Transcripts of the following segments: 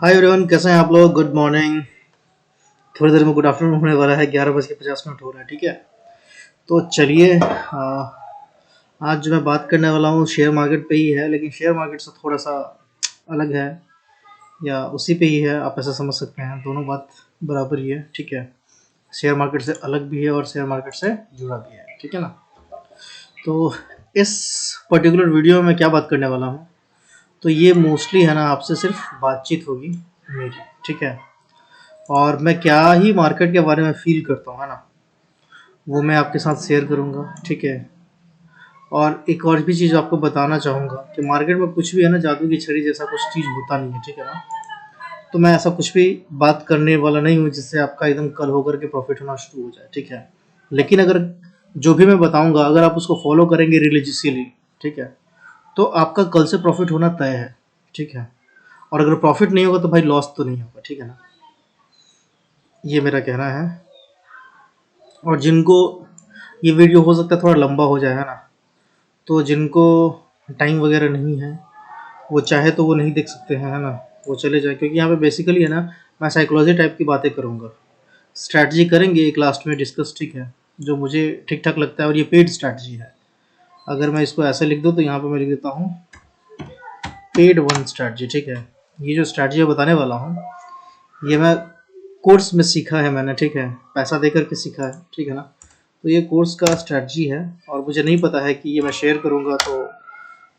Hi everyone, कैसे हैं आप लोग। Good morning. थोड़ी देर में गुड आफ्टरनून होने वाला है। 11:50 हो रहा है। ठीक है, तो चलिए आज जो मैं बात करने वाला हूँ शेयर मार्केट पे ही है, लेकिन शेयर मार्केट से थोड़ा सा अलग है, या उसी पे ही है, आप ऐसा समझ सकते हैं। दोनों बात बराबर ही है। ठीक है, शेयर मार्केट से अलग भी है और शेयर मार्केट से जुड़ा भी है। ठीक है ना। तो इस पर्टिकुलर वीडियो में क्या बात करने वाला हूँ, तो ये मोस्टली है ना आपसे सिर्फ बातचीत होगी मेरी। ठीक है, और मैं क्या ही मार्केट के बारे में फील करता हूँ, है ना, वो मैं आपके साथ शेयर करूँगा। ठीक है, और एक और भी चीज़ आपको बताना चाहूँगा कि मार्केट में कुछ भी है ना जादू की छड़ी जैसा कुछ चीज़ होता नहीं है। ठीक है ना। तो मैं ऐसा कुछ भी बात करने वाला नहीं हूँ जिससे आपका एकदम कल होकर के प्रॉफिट होना शुरू हो जाए। ठीक है, लेकिन अगर जो भी मैं बताऊँगा अगर आप उसको फॉलो करेंगे रिलीजियसली, ठीक है, तो आपका कल से प्रॉफिट होना तय है। ठीक है, और अगर प्रॉफिट नहीं होगा तो भाई लॉस तो नहीं होगा। ठीक है ना, ये मेरा कहना है। और जिनको ये वीडियो हो सकता है थोड़ा लंबा हो जाए, है ना, तो जिनको टाइम वगैरह नहीं है वो चाहे तो वो नहीं देख सकते हैं, है ना, वो चले जाए। क्योंकि यहाँ पे बेसिकली है ना मैं साइकोलॉजी टाइप की बातें करूँगा, स्ट्रैटेजी करेंगे एक लास्ट में डिस्कस। ठीक है, जो मुझे ठीक ठाक लगता है, और ये पेड स्ट्रैटेजी है। अगर मैं इसको ऐसे लिख दूँ तो यहाँ पे मैं लिख देता हूँ पेड वन स्ट्रैटेजी। ठीक है, ये जो स्ट्रैटेजी बताने वाला हूँ ये मैं कोर्स में सीखा है मैंने। ठीक है, पैसा दे करके सीखा है। ठीक है ना, तो ये कोर्स का स्ट्रैटेजी है और मुझे नहीं पता है कि ये मैं शेयर करूँगा तो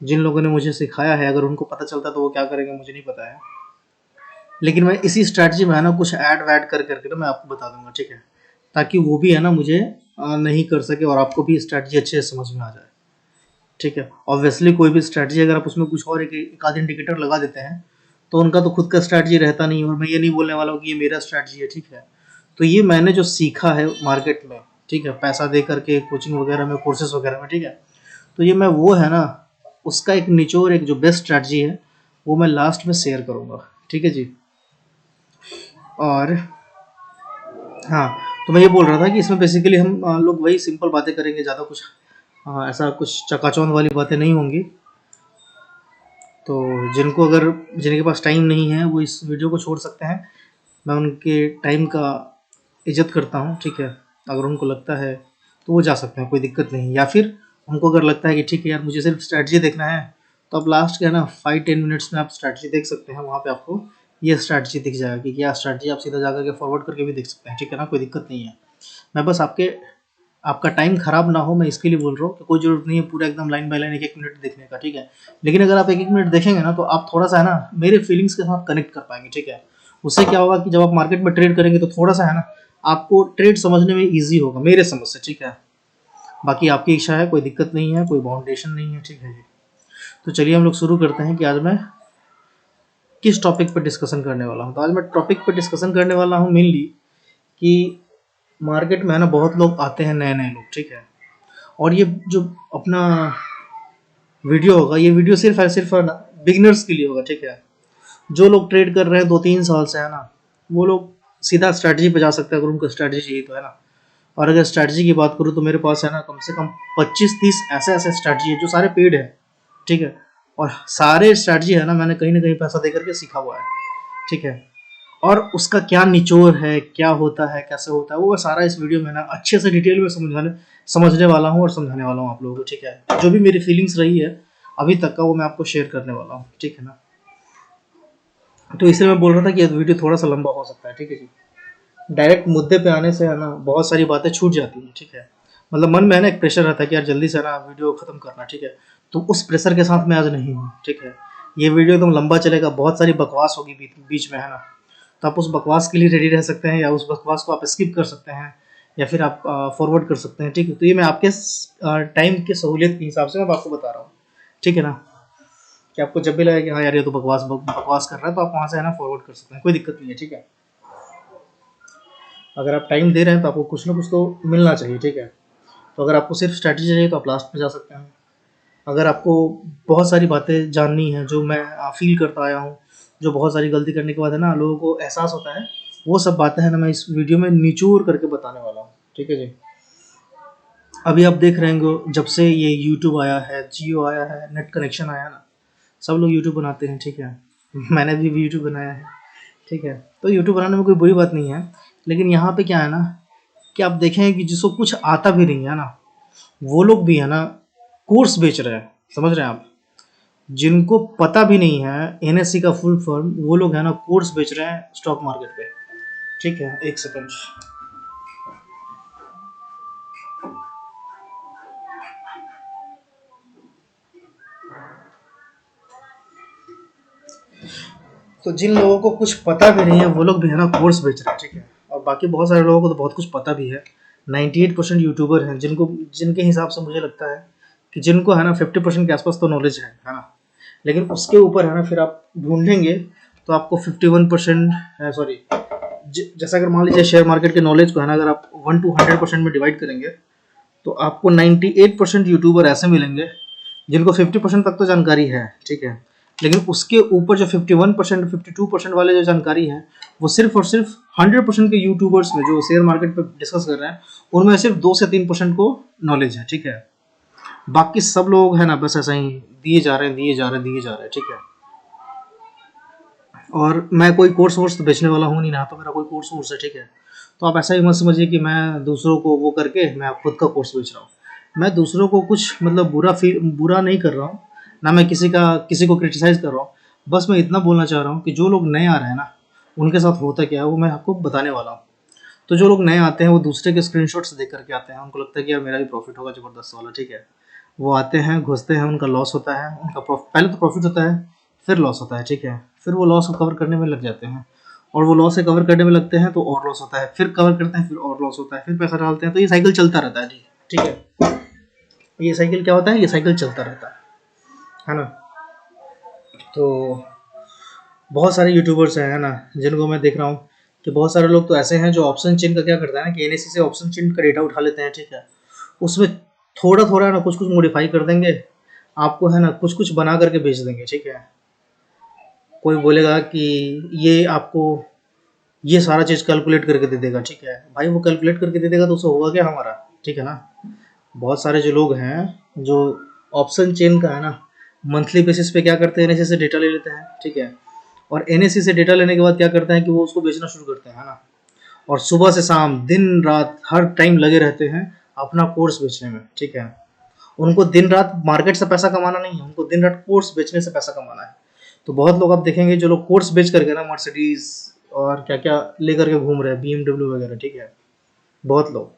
जिन लोगों ने मुझे सिखाया है अगर उनको पता चलता तो वो क्या करेंगे मुझे नहीं पता है। लेकिन मैं इसी स्ट्रैटेजी में है ना कुछ ऐड वैड कर करके ना मैं आपको बता दूंगा। ठीक है, ताकि वो भी है ना मुझे नहीं कर सके और आपको भी स्ट्रैटेजी अच्छे से समझ में आ जाए। ठीक है, ऑब्वियसली कोई भी स्ट्रैटेजी अगर आप उसमें कुछ और एक आध इंडिकेटर लगा देते हैं तो उनका तो खुद का स्ट्रैटेजी रहता नहीं। और मैं ये नहीं बोलने वाला हूँ कि ये मेरा स्ट्रैटेजी है। ठीक है, तो ये मैंने जो सीखा है मार्केट में, ठीक है, पैसा दे करके कोचिंग वगैरह में, कोर्सेज वगैरह में, ठीक है, तो ये मैं वो है ना उसका एक निचोड़, एक जो बेस्ट स्ट्रैटेजी है वो मैं लास्ट में शेयर करूँगा। ठीक है जी। और हाँ, तो मैं ये बोल रहा था कि इसमें बेसिकली हम लोग वही सिंपल बातें करेंगे, ज़्यादा कुछ ऐसा कुछ चकाचौंध वाली बातें नहीं होंगी। तो जिनको अगर जिनके पास टाइम नहीं है वो इस वीडियो को छोड़ सकते हैं। मैं उनके टाइम का इज़्ज़त करता हूँ। ठीक है, अगर उनको लगता है तो वो जा सकते हैं, कोई दिक्कत नहीं। या फिर उनको अगर लगता है कि ठीक है यार मुझे सिर्फ स्ट्रैटेजी देखना है, तो आप लास्ट के है ना 5-10 मिनट्स में आप स्ट्रैटेजी देख सकते हैं। वहाँ पे आपको ये स्ट्रैटेजी दिख जाएगा कि क्या स्ट्रैटेजी, आप सीधा जा करके फॉरवर्ड करके भी देख सकते हैं। ठीक है ना, कोई दिक्कत नहीं है। मैं बस आपका टाइम खराब ना हो, मैं इसके लिए बोल रहा हूँ कि कोई ज़रूरत नहीं है पूरा एकदम लाइन बाय लाइन 1-1 मिनट देखने का। ठीक है, लेकिन अगर आप 1-1 मिनट देखेंगे ना तो आप थोड़ा सा है ना मेरे फीलिंग्स के साथ कनेक्ट कर पाएंगे। ठीक है, उससे क्या होगा कि जब आप मार्केट में ट्रेड करेंगे तो थोड़ा सा है ना आपको ट्रेड समझने में ईजी होगा मेरे समझ से। ठीक है, बाकी आपकी इच्छा है, कोई दिक्कत नहीं है, कोई बाउंडेशन नहीं है। ठीक है जी, तो चलिए हम लोग शुरू करते हैं कि आज मैं किस टॉपिक पर डिस्कशन करने वाला हूँ। तो आज मैं टॉपिक पर डिस्कशन करने वाला हूँ मेनली कि मार्केट में है ना बहुत लोग आते हैं, नए नए लोग। ठीक है, और ये जो अपना वीडियो होगा, ये वीडियो सिर्फ है ना बिगिनर्स के लिए होगा। ठीक है, जो लोग ट्रेड कर रहे हैं 2-3 साल से, है ना, वो लोग सीधा स्ट्रैटेजी पे जा सकते हैं अगर उनको स्ट्रैटेजी चाहिए तो, है ना। और अगर स्ट्रैटेजी की बात करूँ तो मेरे पास है ना कम से कम 25-30 ऐसे ऐसे स्ट्रैटेजी है जो सारे पेड है। ठीक है, और सारे स्ट्रैटेजी है ना मैंने कहीं पैसा दे करके सीखा हुआ है। ठीक है, और उसका क्या निचोड़ है, क्या होता है, कैसे होता है, वो सारा इस वीडियो में ना अच्छे से डिटेल में समझने वाला हूँ और समझाने वाला हूँ आप लोगों को। ठीक है, जो भी मेरी फीलिंग्स रही है अभी तक का वो मैं आपको शेयर करने वाला हूँ। ठीक है ना, तो इसलिए मैं बोल रहा था कि ये वीडियो थोड़ा सा लंबा हो सकता है। ठीक है जी, डायरेक्ट मुद्दे पे आने से है ना बहुत सारी बातें छूट जाती हैं। ठीक है, मतलब मन में है ना एक प्रेशर रहता है कि यार जल्दी से है ना वीडियो खत्म करना। ठीक है, तो उस प्रेशर के साथ मैं आज नहीं हूँ। ठीक है, ये वीडियो एकदम लंबा चलेगा, बहुत सारी बकवास होगी बीच में, है ना, तो आप उस बकवास के लिए रेडी रह सकते हैं या उस बकवास को आप स्किप कर सकते हैं या फिर आप फॉरवर्ड कर सकते हैं। ठीक है, तो ये मैं आपके टाइम की सहूलियत के हिसाब से मैं आपको बता रहा हूँ। ठीक है ना, कि आपको जब भी लगे कि हाँ यार ये तो बकवास कर रहा है तो आप वहाँ से है ना फॉरवर्ड कर सकते हैं, कोई दिक्कत नहीं है। ठीक है, अगर आप टाइम दे रहे हैं तो आपको कुछ ना कुछ तो मिलना चाहिए। ठीक है, तो अगर आपको सिर्फ स्ट्रैटेजी चाहिए तो आप लास्ट में जा सकते हैं। अगर आपको बहुत सारी बातें जाननी है जो मैं फील करता आया हूँ, जो बहुत सारी गलती करने के बाद है ना लोगों को एहसास होता है, वो सब बातें है ना मैं इस वीडियो में निचोड़ करके बताने वाला हूँ। ठीक है जी, अभी आप देख रहे होंगे जब से ये यूट्यूब आया है, जियो आया है, नेट कनेक्शन आया है ना, सब लोग यूट्यूब बनाते हैं। ठीक है, मैंने भी यूट्यूब बनाया है। ठीक है। तो यूट्यूब बनाने में कोई बुरी बात नहीं है, लेकिन यहाँ पे क्या है ना कि आप देखें कि जिसको कुछ आता भी नहीं है ना, वो लोग भी है ना कोर्स बेच रहे हैं, समझ रहे हैं आप? जिनको पता भी नहीं है एनएससी का फुल फॉर्म, वो लोग है ना कोर्स बेच रहे हैं स्टॉक मार्केट पे। ठीक है, एक सेकंड। तो जिन लोगों को कुछ पता भी नहीं है वो लोग भी है ना कोर्स बेच रहे हैं, ठीक है। और बाकी बहुत सारे लोगों को तो बहुत कुछ पता भी है। 98% यूट्यूबर हैं जिनको, जिनके हिसाब से मुझे लगता है कि जिनको है ना 50% के आसपास तो नॉलेज है ना। लेकिन उसके ऊपर है ना फिर आप ढूंढेंगे तो आपको 51%, सॉरी, जैसा अगर मान लीजिए शेयर मार्केट के नॉलेज को है ना अगर आप 1 to 100% में डिवाइड करेंगे तो आपको 98% यूट्यूबर ऐसे मिलेंगे जिनको 50% तक तो जानकारी है, ठीक है। लेकिन उसके ऊपर जो 51%, 52% वाले जो जानकारी है वो सिर्फ और सिर्फ 100% के यूट्यूबर्स में जो शेयर मार्केट पे डिस्कस कर रहे हैं उनमें सिर्फ 2 से 3% को नॉलेज है, ठीक है। बाकी सब लोग है ना बस ऐसा ही दिए जा रहे हैं, दिए जा रहे हैं, दिए जा रहे हैं, ठीक है। और मैं कोई कोर्स वोर्स तो बेचने वाला हूँ नहीं ना, तो मेरा कोई कोर्स वोर्स है, ठीक है। तो आप ऐसा ही मत समझिए कि मैं दूसरों को वो करके मैं खुद का कोर्स बेच रहा हूँ। मैं दूसरों को कुछ मतलब बुरा नहीं कर रहा हूँ, ना मैं किसी को क्रिटिसाइज कर रहा हूँ। बस मैं इतना बोलना चाह रहा हूँ कि जो लोग नए आ रहे हैं ना उनके साथ होता क्या है वो मैं आपको बताने वाला हूँ। तो जो लोग नए आते हैं वो दूसरे के स्क्रीनशॉट्स देख करके आते हैं, उनको लगता है कि यार मेरा भी प्रॉफिट होगा ज़बरदस्त वाला, ठीक है। वो आते हैं, घुसते हैं, उनका लॉस होता है, पहले तो प्रॉफिट होता है, फिर लॉस होता है, ठीक है। फिर वो लॉस को कवर करने में लग जाते हैं, और वो लॉस से कवर करने में लगते हैं तो और लॉस होता है, फिर कवर करते हैं, फिर और लॉस होता है, फिर पैसा डालते हैं, तो ये साइकिल चलता रहता है जी, ठीक है। ये साइकिल क्या होता है, ये साइकिल चलता रहता है ना। तो बहुत सारे यूट्यूबर्स हैं, है ना, जिनको मैं देख रहा हूँ कि बहुत सारे लोग तो ऐसे हैं जो ऑप्शन चेन का क्या करता है ना कि एनएससी से ऑप्शन चेन का डेटा उठा लेते हैं, ठीक है। उसमें थोड़ा थोड़ा ना कुछ कुछ मॉडिफाई कर देंगे, आपको है ना कुछ कुछ बना करके बेच देंगे, ठीक है। कोई बोलेगा कि ये आपको ये सारा चीज़ कैलकुलेट करके दे देगा, ठीक है। भाई वो कैलकुलेट करके दे देगा तो उससे होगा क्या हमारा, ठीक है ना। बहुत सारे जो लोग हैं जो ऑप्शन चेन का है ना मंथली बेसिस पे क्या करते हैं, एनएससी से डेटा ले लेते हैं, ठीक है। और एनएससी से डेटा लेने के बाद क्या करते हैं कि वो उसको बेचना शुरू करते हैं, है ना। और सुबह से शाम दिन रात हर टाइम लगे रहते हैं अपना कोर्स बेचने में, ठीक है। उनको दिन रात मार्केट से पैसा कमाना नहीं है, उनको दिन रात कोर्स बेचने से पैसा कमाना है। तो बहुत लोग आप देखेंगे जो लोग कोर्स बेच करके ना मर्सिडीज और क्या क्या लेकर के घूम रहे हैं, BMW वगैरह, ठीक है, बहुत लोग।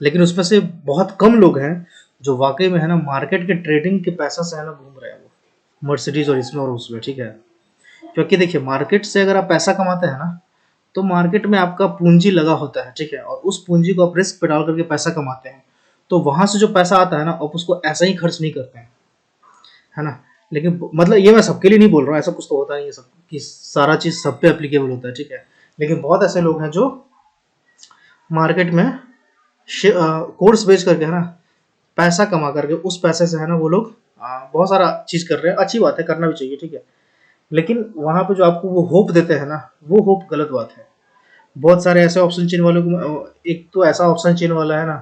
लेकिन उसमें से बहुत कम लोग हैं जो वाकई में है ना मार्केट के ट्रेडिंग के पैसा से है ना घूम रहे हैं वो मर्सिडीज और इसमें और उसमें, ठीक है। क्योंकि देखिए मार्केट से अगर आप पैसा कमाते हैं ना तो मार्केट में आपका पूंजी लगा होता है, ठीक है, और उस पूंजी को आप रिस्क पे डाल करके पैसा कमाते हैं। तो वहां से जो पैसा आता है ना आप उसको ऐसा ही खर्च नहीं करते हैं, है ना। लेकिन मतलब ये मैं सबके लिए नहीं बोल रहा हूँ, ऐसा कुछ तो होता नहीं है सब कि सारा चीज सब पे एप्लीकेबल होता है, ठीक है। लेकिन बहुत ऐसे लोग हैं जो मार्केट में कोर्स बेच करके है ना पैसा कमा करके उस पैसे से है ना वो लोग बहुत सारा चीज कर रहे हैं, अच्छी बात है, करना भी चाहिए, ठीक है। लेकिन वहां पे जो आपको वो होप देते हैं ना वो होप गलत बात है। बहुत सारे ऐसे ऑप्शन चेन वालों को, एक तो ऐसा ऑप्शन चेन वाला है ना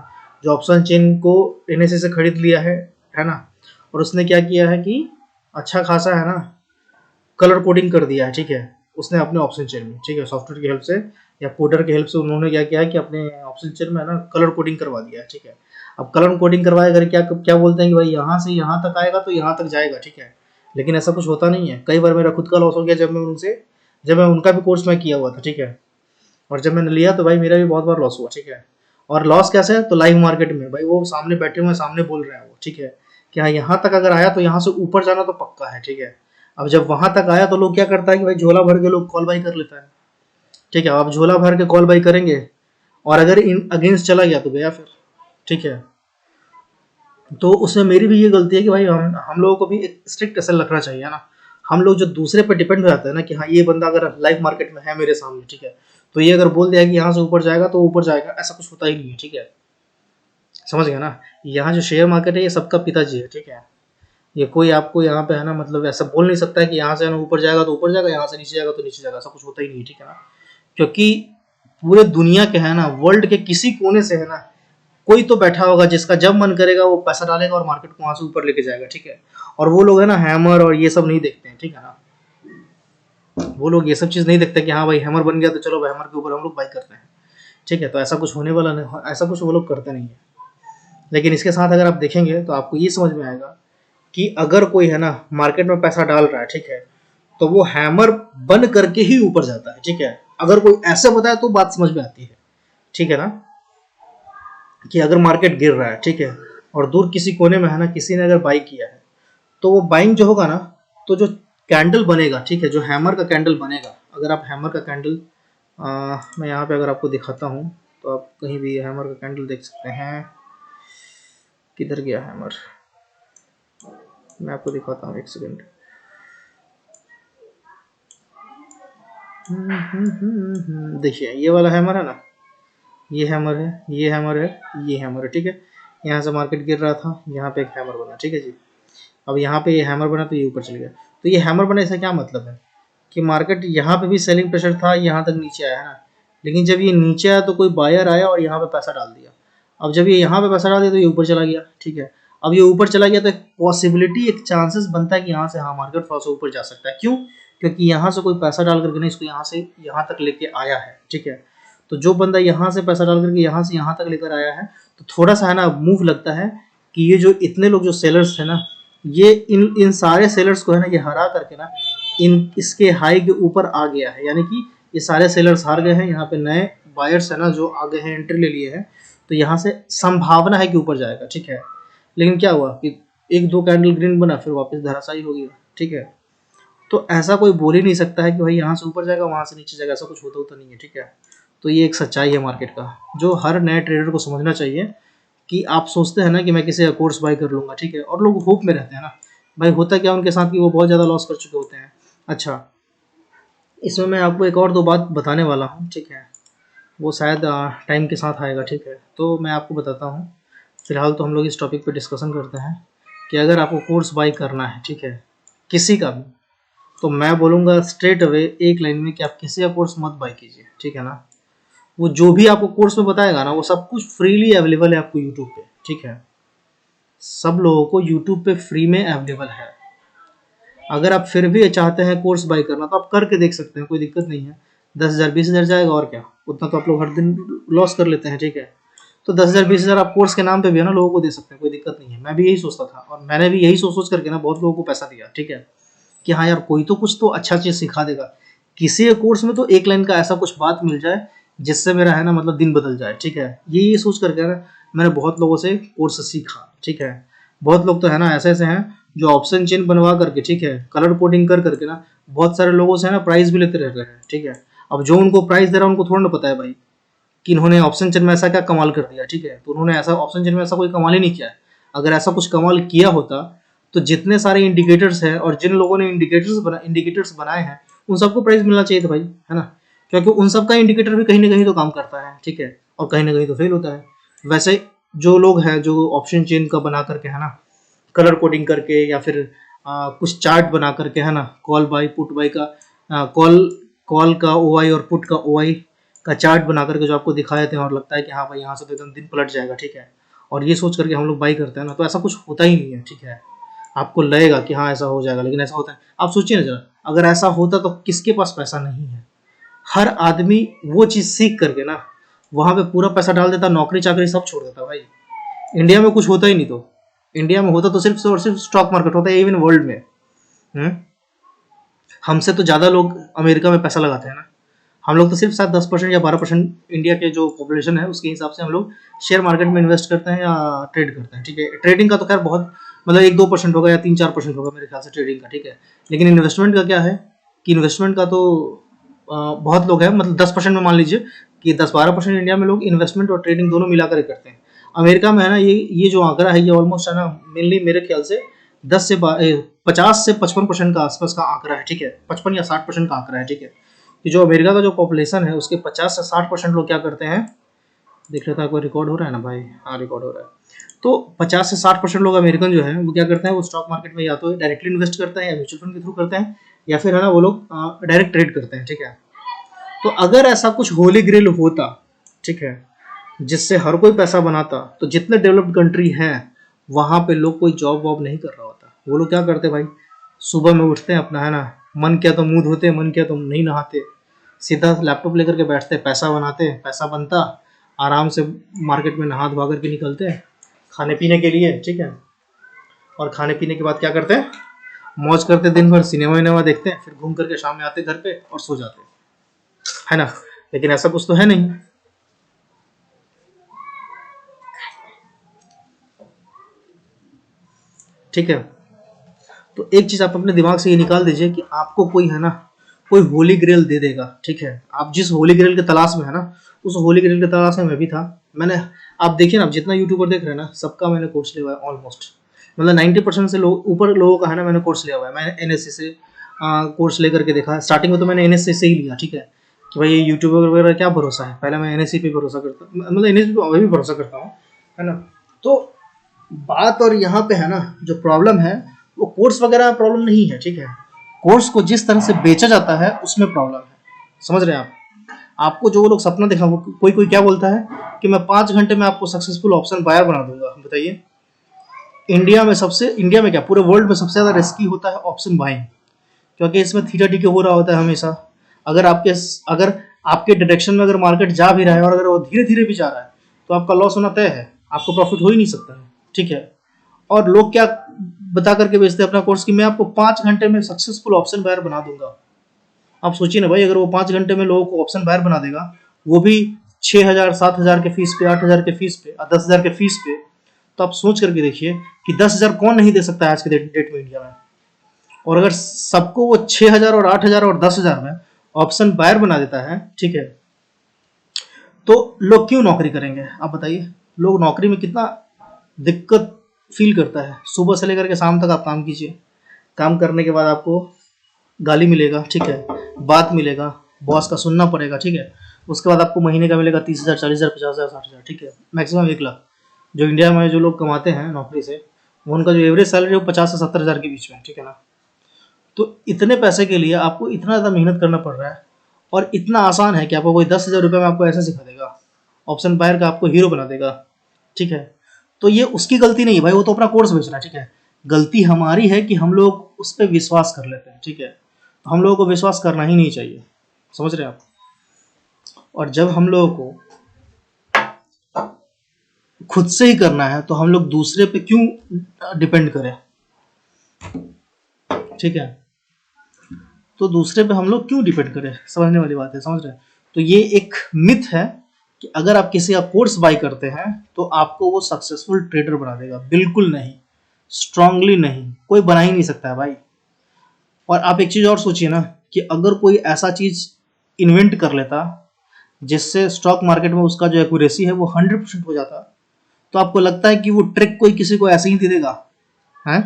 जो ऑप्शन चेन को एनएससी से खरीद लिया है ना, और उसने क्या किया है कि अच्छा खासा है ना कलर कोडिंग कर दिया है, ठीक है, उसने अपने ऑप्शन चेन में, ठीक है, सॉफ्टवेयर की हेल्प से या कोडर की हेल्प से उन्होंने क्या किया है कि अपने ऑप्शन चेन में है ना कलर कोडिंग करवा दिया है, ठीक है। अब कलर कोडिंग करवाए अगर क्या क्या बोलते हैं कि भाई यहाँ से यहाँ तक आएगा तो यहाँ तक जाएगा, ठीक है। लेकिन ऐसा कुछ होता नहीं है। कई बार मेरा खुद का लॉस हो गया जब मैं उनका भी कोर्स मैं किया हुआ था, ठीक है। और जब मैंने लिया तो भाई मेरा भी बहुत बार लॉस हुआ, ठीक है। और लॉस कैसे है, तो लाइव मार्केट में भाई वो सामने बैठे हुए सामने बोल रहे हैं वो, ठीक है, कि हाँ यहाँ तक अगर आया तो यहाँ से ऊपर जाना तो पक्का है, ठीक है। अब जब वहां तक आया तो लोग क्या करता है कि भाई झोला भर के लोग कॉल बाई कर लेता है, ठीक है। अब झोला भर के कॉल बाई करेंगे और अगर इन अगेंस्ट चला गया तो गया फिर, ठीक है। तो उसमें मेरी भी ये गलती है कि भाई हम लोगों को भी एक स्ट्रिक्ट एसएल रखना चाहिए ना। हम लोग जो दूसरे पर डिपेंड हो जाते हैं ना कि हाँ ये बंदा अगर लाइव मार्केट में है मेरे सामने, ठीक है, तो ये अगर बोल दिया कि यहाँ से ऊपर जाएगा तो ऊपर जाएगा, ऐसा कुछ होता ही नहीं है, ठीक है। समझ गया ना। यहाँ जो शेयर मार्केट है ये सबका पिताजी है, ठीक है। ये कोई आपको यहाँ पे है ना मतलब ऐसा बोल नहीं सकता है कि यहाँ से ना ऊपर जाएगा तो ऊपर जाएगा, यहाँ से नीचे जाएगा तो नीचे जाएगा, ऐसा कुछ होता ही नहीं है, ठीक है ना। क्योंकि पूरे दुनिया के है ना वर्ल्ड के किसी कोने से है ना कोई तो बैठा होगा जिसका जब मन करेगा वो पैसा डालेगा और मार्केट को वहां से ऊपर लेके जाएगा, ठीक है। और वो लोग है ना हैमर और ये सब नहीं देखते हैं, ठीक है ना। वो लोग ये सब चीज़ नहीं देखते कि हाँ भाई हैमर बन गया तो चलो भाई हैमर के ऊपर हम लोग बाई कर रहे हैं, ठीक है। तो ऐसा कुछ होने वाला नहीं, ऐसा कुछ वो लोग करते नहीं है। लेकिन इसके साथ अगर आप देखेंगे तो आपको ये समझ में आएगा कि अगर कोई है ना मार्केट में पैसा डाल रहा है, ठीक है, तो वो हैमर बन करके ही ऊपर जाता है, ठीक है। अगर कोई ऐसे बताए तो बात समझ में आती है, ठीक है ना, कि अगर मार्केट गिर रहा है, ठीक है, और दूर किसी कोने में है ना किसी ने अगर बाई किया है, तो वो बाइंग जो होगा ना, तो जो कैंडल बनेगा, ठीक है, जो हैमर का कैंडल बनेगा, अगर आप हैमर का कैंडल मैं यहाँ पे अगर आपको दिखाता हूँ तो आप कहीं भी हैमर का कैंडल देख सकते हैं। किधर गया हैमर, मैं आपको दिखाता हूँ, एक सेकेंड। देखिए ये वाला हैमर है ना, ये हैमर है, ये हैमर है, ये हैमर है, ठीक है। यहाँ से मार्केट गिर रहा था, यहाँ पे एक हैमर बना, ठीक है जी। अब यहाँ पे ये हैमर बना तो ये ऊपर चल गया। तो ये हैमर बना इसका क्या मतलब है कि मार्केट यहाँ पे भी सेलिंग प्रेशर था, यहाँ तक नीचे आया है ना, लेकिन जब ये नीचे आया तो कोई बायर आया और यहाँ पे पैसा डाल दिया। अब जब ये यहाँ पे पैसा डाल दिया तो ये ऊपर चला गया, ठीक है। अब ये ऊपर चला गया तो एक पॉसिबिलिटी, एक चांसेस बनता है कि यहाँ से हाँ मार्केट थोड़ा सा ऊपर जा सकता है। क्यों? क्योंकि यहाँ से कोई पैसा डाल करके नहीं इसको यहाँ से यहाँ तक लेके आया है, ठीक है। तो जो बंदा यहाँ से पैसा डाल करके यहाँ से यहाँ तक लेकर आया है, तो थोड़ा सा है ना मूव लगता है कि ये जो इतने लोग जो सेलर्स है ना, ये इन सारे सेलर्स को है ना ये हरा करके ना इन इसके हाई के ऊपर आ गया है, यानी कि ये सारे सेलर्स हार गए हैं। यहाँ पे नए बायर्स है ना जो आ गए हैं, एंट्री ले लिए हैं, तो यहाँ से संभावना है कि ऊपर जाएगा, ठीक है। लेकिन क्या हुआ कि एक दो कैंडल ग्रीन बना, फिर वापस धराशायी हो गया, ठीक है। तो ऐसा कोई बोल ही नहीं सकता है कि भाई यहाँ से ऊपर जाएगा वहाँ से नीचे जाएगा, ऐसा कुछ होता नहीं है, ठीक है। तो ये एक सच्चाई है मार्केट का, जो हर नए ट्रेडर को समझना चाहिए। कि आप सोचते हैं ना कि मैं किसी का कोर्स बाय कर लूँगा, ठीक है, और लोग होप में रहते हैं ना, भाई होता क्या उनके साथ कि वो बहुत ज़्यादा लॉस कर चुके होते हैं। अच्छा, इसमें मैं आपको एक और दो बात बताने वाला हूँ, ठीक है, वो शायद टाइम के साथ आएगा, ठीक है। तो मैं आपको बताता हूँ, फिलहाल तो हम लोग इस टॉपिक पे डिस्कशन करते हैं कि अगर आपको कोर्स बाय करना है, ठीक है, किसी का भी, तो मैं बोलूँगा स्ट्रेट अवे एक लाइन में कि आप किसी का कोर्स मत बाय कीजिए, ठीक है ना। वो जो भी आपको कोर्स में बताएगा ना वो सब कुछ फ्रीली अवेलेबल है आपको यूट्यूब पे, ठीक है। सब लोगों को यूट्यूब पे फ्री में अवेलेबल है। अगर आप फिर भी चाहते हैं कोर्स बाय करना तो आप करके देख सकते हैं, कोई दिक्कत नहीं है। 10,000 20,000 जाएगा और क्या, उतना तो आप लोग हर दिन लॉस कर लेते हैं, ठीक है। तो 10,000 20,000 आप कोर्स के नाम पे भी है ना लोगों को दे सकते हैं, कोई दिक्कत नहीं है। मैं भी यही सोचता था और मैंने भी यही सोच सोच करके ना बहुत लोगों को पैसा दिया, ठीक है, कि हाँ यार कोई तो कुछ तो अच्छा चीज़ सिखा देगा, किसी कोर्स में तो एक लाइन का ऐसा कुछ बात मिल जाए जिससे मेरा है ना मतलब दिन बदल जाए, ठीक है। ये सोच करके ना मैंने बहुत लोगों से कोर्स सीखा, ठीक है। बहुत लोग तो है ना ऐसे ऐसे हैं जो ऑप्शन चेन बनवा करके, ठीक है, कलर कोडिंग कर करके ना बहुत सारे लोगों से है ना प्राइस भी लेते रहते हैं, ठीक है। अब जो उनको प्राइस दे रहा है उनको थोड़ा ना पता है भाई कि इन्होंने ऑप्शन चेन में ऐसा क्या कमाल कर दिया, ठीक है। तो उन्होंने ऐसा ऑप्शन चेन में ऐसा कोई कमाल ही नहीं किया है। अगर ऐसा कुछ कमाल किया होता तो जितने सारे इंडिकेटर्स हैं और जिन लोगों ने इंडिकेटर्स बनाए हैं उन सबको प्राइस मिलना चाहिए था भाई, है ना। क्योंकि उन सब का इंडिकेटर भी कहीं ना कहीं तो काम करता है, ठीक है, और कहीं ना कहीं तो फेल होता है। वैसे जो लोग हैं जो ऑप्शन चेन का बना करके है ना कलर कोडिंग करके या फिर कुछ चार्ट बना करके है ना कॉल बाय पुट बाय का कॉल का ओआई और पुट का ओआई का चार्ट बना करके जो आपको दिखा देते हैं और लगता है कि हाँ भाई यहाँ से तो एकदम दिन पलट जाएगा, ठीक है, और ये सोच करके हम लोग बाई करते हैं ना, तो ऐसा कुछ होता ही नहीं है, ठीक है। आपको लगेगा कि हाँ ऐसा हो जाएगा, लेकिन ऐसा होता है। आप सोचिए ना जरा, अगर ऐसा होता तो किसके पास पैसा नहीं है। हर आदमी वो चीज़ सीख करके ना वहाँ पे पूरा पैसा डाल देता, नौकरी चाकरी सब छोड़ देता भाई। इंडिया में कुछ होता ही नहीं, तो इंडिया में होता तो सिर्फ और सिर्फ स्टॉक मार्केट होता है, इवन वर्ल्ड में। हमसे तो ज़्यादा लोग अमेरिका में पैसा लगाते हैं ना, हम लोग तो सिर्फ शायद 10% या 12% इंडिया के जो पॉपुलेशन है उसके हिसाब से हम लोग शेयर मार्केट में इन्वेस्ट करते हैं या ट्रेड करते हैं, ठीक है। ट्रेडिंग का तो खैर बहुत मतलब 1-2% होगा या 3-4% होगा मेरे ख्याल से ट्रेडिंग का, ठीक है। लेकिन इन्वेस्टमेंट का क्या है कि इन्वेस्टमेंट का तो बहुत लोग हैं, मतलब 10% में मान लीजिए कि 10-12% इंडिया में लोग इन्वेस्टमेंट और ट्रेडिंग दोनों मिलाकर ही करते हैं। अमेरिका में है ना ये जो आंकड़ा है ये ऑलमोस्ट है ना मेनली मेरे ख्याल से 50 से 55% का आसपास का आंकड़ा है, ठीक है, 55 या 60% का आंकड़ा है, ठीक है। कि जो अमेरिका का जो पॉपुलेशन है उसके 50 से 60% लोग क्या करते हैं, देख लेता है कोई रिकॉर्ड हो रहा है ना भाई, हाँ रिकॉर्ड हो रहा है। तो 50 से 60% लोग अमेरिकन जो है वो क्या करते हैं, वो स्टॉक मार्केट में या तो डायरेक्टली इन्वेस्ट करते हैं या म्यूचुअल फंड के थ्रू करते हैं या फिर है ना वो लोग डायरेक्ट ट्रेड करते हैं, ठीक है। तो अगर ऐसा कुछ होली ग्रेल होता, ठीक है, जिससे हर कोई पैसा बनाता, तो जितने डेवलप्ड कंट्री हैं वहाँ पे लोग कोई जॉब वॉब नहीं कर रहा होता। वो लोग क्या करते भाई, सुबह में उठते हैं अपना है ना मन किया तो मुंह धोते, मन किया तो नहीं नहाते, सीधा लैपटॉप लेकर के बैठते, पैसा बनाते, पैसा बनता, आराम से मार्केट में नहा धोवा करके निकलते हैं खाने पीने के लिए, ठीक है। और खाने पीने के बाद क्या करते हैं, मौज करते, दिन भर सिनेमा विनेमा देखते हैं, फिर घूम करके शाम में आते घर पे और सो जाते, है ना। लेकिन ऐसा कुछ तो है नहीं, ठीक है। तो एक चीज आप अपने दिमाग से ये निकाल दीजिए कि आपको कोई है ना, कोई होली ग्रेल दे देगा, ठीक है। आप जिस होली ग्रेल के तलाश में है ना, उस होली ग्रेल के तलाश में मैं भी था। मैंने, आप देखिए ना, आप जितना यूट्यूबर देख रहे हैं ना, सबका मैंने कोर्स लिया हुआ है ऑलमोस्ट, मतलब 90% से लोग ऊपर लोगों का है ना, मैंने कोर्स लिया हुआ है। मैंने एनएससी से कोर्स लेकर के देखा, स्टार्टिंग में तो मैंने एनएससी से ही लिया, ठीक है, कि भाई ये यूट्यूबर वगैरह क्या भरोसा है, पहले मैं एनएससी पे भरोसा करता, मतलब एनएससी पे अभी भी भरोसा करता हूँ, है ना। तो बात और यहाँ पे है ना, जो प्रॉब्लम है वो कोर्स वगैरह में प्रॉब्लम नहीं है, ठीक है। कोर्स को जिस तरह से बेचा जाता है उसमें प्रॉब्लम है, समझ रहे हैं आप। आपको जो वो लोग सपना दिखा, वो कोई कोई क्या बोलता है कि मैं 5 घंटे में आपको सक्सेसफुल ऑप्शन बायर बना दूंगा। बताइए, इंडिया में क्या, पूरे वर्ल्ड में सबसे ज्यादा रिस्की होता है ऑप्शन बाइंग, क्योंकि इसमें थीटा डी के हो रहा होता है हमेशा। अगर आपके डायरेक्शन में अगर मार्केट जा भी रहा है और अगर वो धीरे धीरे भी जा रहा है, तो आपका लॉस होना तय है, आपको प्रॉफिट हो ही नहीं सकता है, ठीक है। और लोग क्या बता करके बेचते हैं अपना कोर्स कि मैं आपको 5 घंटे में सक्सेसफुल ऑप्शन बायर बना दूंगा। आप सोचिए ना भाई, अगर वो 5 घंटे में लोगों को ऑप्शन बायर बना देगा, वो भी 6,000 7,000 के फीस पे, 8,000 के फीस पे, 10,000 के फीस पे, तो आप सोच करके देखिए कि 10,000 कौन नहीं दे सकता है आज के डेट में इंडिया में। और अगर सबको वो 6,000 और 8,000 और 10,000 में ऑप्शन बायर बना देता है, ठीक है, तो लोग क्यों नौकरी करेंगे आप बताइए। लोग नौकरी में कितना दिक्कत फील करता है, सुबह से लेकर के शाम तक आप काम कीजिए, काम करने के बाद आपको गाली मिलेगा, ठीक है, बात मिलेगा, बॉस का सुनना पड़ेगा, ठीक है। उसके बाद आपको महीने का मिलेगा 30,000, 40,000, 50,000, 60,000, ठीक है, मैक्सिमम 1 लाख। जो इंडिया में जो लोग कमाते हैं नौकरी से, वो उनका जो एवरेज सैलरी है वो 50 से 70,000 के बीच में, ठीक है ना। तो इतने पैसे के लिए आपको इतना ज़्यादा मेहनत करना पड़ रहा है, और इतना आसान है कि आपको कोई 10,000 रुपये में आपको ऐसा सिखा देगा, ऑप्शन बायर का आपको हीरो बना देगा, ठीक है। तो ये उसकी गलती नहीं है भाई, वो तो अपना कोर्स बेच रहा है, ठीक है। गलती हमारी है कि हम लोग उस पर विश्वास कर लेते हैं, ठीक है। तो हम लोगों को विश्वास करना ही नहीं चाहिए, समझ रहे हैं आप। और जब हम लोगों को खुद से ही करना है, तो हम लोग दूसरे पे क्यों डिपेंड करें, ठीक है। तो दूसरे पे हम लोग क्यों डिपेंड करें, समझने वाली बात है, समझ रहे हैं। तो ये एक मिथ है कि अगर आप किसी का कोर्स बाई करते हैं तो आपको वो सक्सेसफुल ट्रेडर बना देगा, बिल्कुल नहीं, स्ट्रांगली नहीं, कोई बना ही नहीं सकता है भाई। और आप एक चीज और सोचिए ना, कि अगर कोई ऐसा चीज इन्वेंट कर लेता जिससे स्टॉक मार्केट में उसका जो एक्यूरेसी है वो 100% हो जाता, तो आपको लगता है कि वो ट्रिक कोई किसी को ऐसे ही दे देगा, है।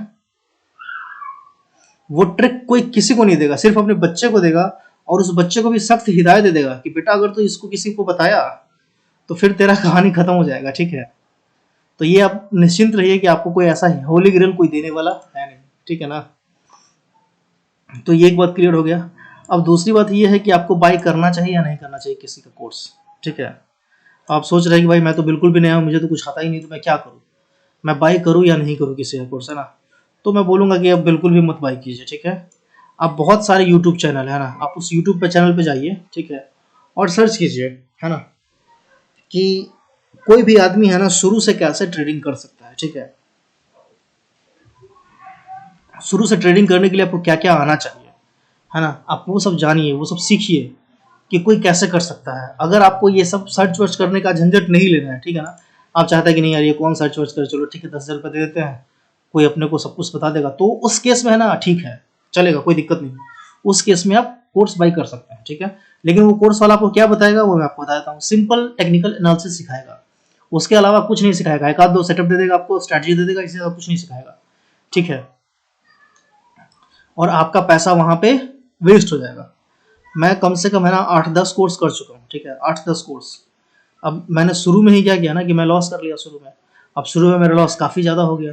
वो ट्रिक कोई किसी को नहीं देगा, सिर्फ अपने बच्चे को देगा, और उस बच्चे को भी सख्त हिदायत दे देगा कि बेटा अगर तो इसको किसी को बताया तो फिर तेरा कहानी खत्म हो जाएगा, ठीक है। तो ये आप निश्चिंत रहिए कि आपको कोई ऐसा होली ग्रेल कोई देने वाला है नहीं, ठीक है ना। तो ये एक बात क्लियर हो गया। अब दूसरी बात ये है कि आपको बाई करना चाहिए या नहीं करना चाहिए किसी का कोर्स, ठीक है। आप सोच रहे हैं कि भाई मैं तो बिल्कुल भी नया हूँ, मुझे तो कुछ आता ही नहीं, तो मैं क्या करूँ, मैं बाई करूँ या नहीं करूँ किसी का कोर्स, है ना। तो मैं बोलूँगा कि आप बिल्कुल भी मत बाई कीजिए, ठीक है। आप बहुत सारे यूट्यूब चैनल है ना, आप उस यूट्यूब पे चैनल पे जाइए, ठीक है, और सर्च कीजिए, है ना, कि कोई भी आदमी है ना शुरू से कैसे ट्रेडिंग कर सकता है, ठीक है। शुरू से ट्रेडिंग करने के लिए आपको क्या क्या आना चाहिए, है ना, आप वो सब जानिए, वो सब सीखिए कि कोई कैसे कर सकता है। अगर आपको ये सब सर्च वर्च करने का झंझट नहीं लेना है, ठीक है ना, आप चाहते हैं कि नहीं यार ये कौन सर्च वर्च करे, चलो ठीक है 10,000 रुपये दे देते हैं, कोई अपने को सब कुछ बता देगा, तो उस केस में है ना ठीक है, चलेगा, कोई दिक्कत नहीं। उस केस में आप कोर्स बाई कर सकते हैं, ठीक है। लेकिन वो कोर्स वाला आपको क्या बताएगा वो मैं आपको बता देता हूँ, सिंपल टेक्निकल एनालिसिस सिखाएगा, उसके अलावा कुछ नहीं सिखाएगा। एक आध दो सेटअप दे देगा आपको, स्ट्रैटेजी दे देगा, इससे कुछ नहीं सिखाएगा, ठीक है। और आपका पैसा वहां पे वेस्ट हो जाएगा। मैं कम से कम है ना 8-10 कोर्स कर चुका हूँ, ठीक है, 8-10 कोर्स। अब मैंने शुरू में ही क्या किया ना कि मैं लॉस कर लिया शुरू में। अब शुरू में मेरा लॉस काफ़ी ज़्यादा हो गया,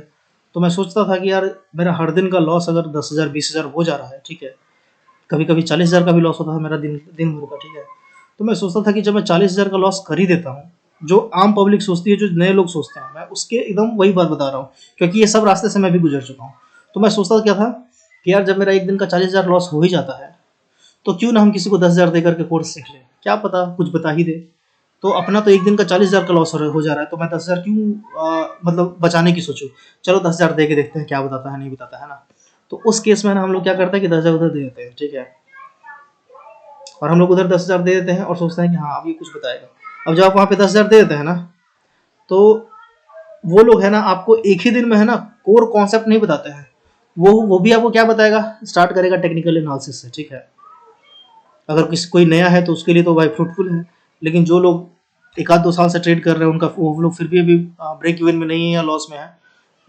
तो मैं सोचता था कि यार मेरा हर दिन का लॉस अगर 10,000 20,000 हो जा रहा है, ठीक है, कभी कभी 40,000 का भी लॉस होता था मेरा दिन दिन भर का, ठीक है। तो मैं सोचता था कि जब मैं 40,000 का लॉस कर ही देता हूँ, जो आम पब्लिक सोचती है, जो नए लोग सोचते हैं, मैं उसके एकदम वही बात बता रहा हूँ, क्योंकि ये सब रास्ते से मैं भी गुजर चुका हूँ। तो मैं सोचता क्या था कि यार जब मेरा एक दिन का 40,000 लॉस हो ही जाता है तो क्यों ना हम किसी को 10,000 दे करके कोर्स सीख लें, क्या पता कुछ बता ही दे। तो अपना तो एक दिन का 40,000 का लॉस हो जा रहा है, तो मैं 10,000 क्यों मतलब बचाने की सोचूं। चलो 10,000 दे के देखते हैं क्या बताता है नहीं बताता है ना। तो उस केस में ना हम लोग क्या करते हैं कि 10,000 उधर दे देते हैं, ठीक है। और हम लोग उधर 10,000 दे देते हैं और सोचते हैं कि हाँ अब ये कुछ बताएगा। अब जब आप वहाँ पे 10,000 दे देते हैं ना, तो वो लोग है ना आपको एक ही दिन में है ना कोर कॉन्सेप्ट नहीं बताते हैं। वो भी आपको क्या बताएगा, स्टार्ट करेगा टेक्निकल एनालिसिस से, ठीक है। अगर किसी कोई नया है तो उसके लिए तो भाई फ्रूटफुल है, लेकिन जो लोग एक आध 2 साल से ट्रेड कर रहे हैं उनका वो लोग फिर भी अभी ब्रेक इवन में नहीं है या लॉस में है,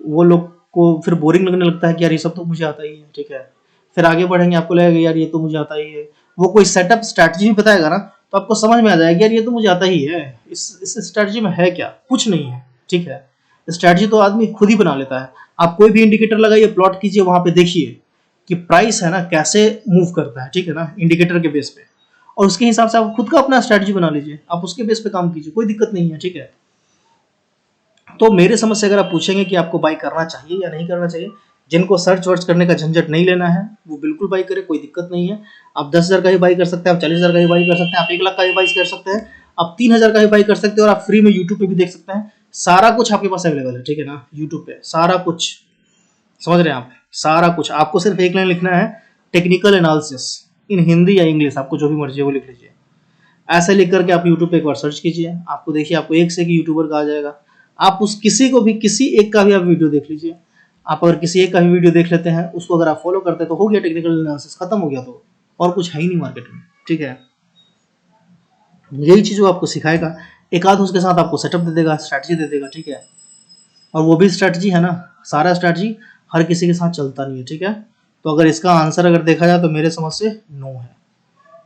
वो लोग को फिर बोरिंग लगने लगता है कि यार ये सब तो मुझे आता ही है, ठीक है। फिर आगे बढ़ेंगे आपको लगेगा यार ये तो मुझे आता ही है। वो कोई सेटअप स्ट्रैटेजी भी बताएगा ना तो आपको समझ में आ जाएगा यार ये तो मुझे आता ही है, इस स्ट्रैटेजी में है क्या, कुछ नहीं है, ठीक है। स्ट्रैटेजी तो आदमी खुद ही बना लेता है। आप कोई भी इंडिकेटर लगाइए, प्लॉट कीजिए, वहां पे देखिए कि प्राइस है ना कैसे मूव करता है, ठीक है ना, इंडिकेटर के बेस पे, और उसके हिसाब से आप खुद का अपना स्ट्रैटेजी बना लीजिए, आप उसके बेस पे काम कीजिए, कोई दिक्कत नहीं है, ठीक है। तो मेरे समझ से अगर आप पूछेंगे कि आपको बाई करना चाहिए या नहीं करना चाहिए, जिनको सर्च वर्च करने का झंझट नहीं लेना है वो बिल्कुल बाई करे, कोई दिक्कत नहीं है। आप 10,000 का भी बाई कर सकते हैं, आप 40,000 का भी बाई कर सकते हैं, आप 1 लाख का भी बाई कर सकते हैं, आप 3,000 का भी बाई कर सकते हैं, और आप फ्री में यूट्यूब पे भी देख सकते हैं। सारा कुछ आपके पास अवेलेबल है, ठीक है ना, यूट्यूब पे सारा कुछ, समझ रहे हैं आप, सारा कुछ। आपको सिर्फ एक लाइन लिखना है, टेक्निकल एनालिसिस, इन हिंदी या इंग्लिश आपको जो भी मर्जी है वो लिख लीजिए। ऐसे लिख करके आप यूट्यूब पे एक बार सर्च कीजिए, आपको देखिए आपको एक से एक यूट्यूबर का आ जाएगा। आप उस किसी को भी, किसी एक का भी आप वीडियो देख लीजिए। आप अगर किसी एक का भी वीडियो देख लेते हैं, उसको अगर आप फॉलो करते हैं तो हो गया टेक्निकल एनालिसिस, खत्म हो गया। तो और कुछ है ही नहीं मार्केट में, ठीक है। यही चीज वो आपको सिखाएगा, एक आध उसके साथ आपको सेटअप दे देगा, स्ट्रैटेजी दे देगा, ठीक है। और वो भी स्ट्रैटेजी है ना, सारा स्ट्रैटेजी हर किसी के साथ चलता नहीं है, ठीक है। तो अगर इसका आंसर अगर देखा जाए तो मेरे समझ से नो है,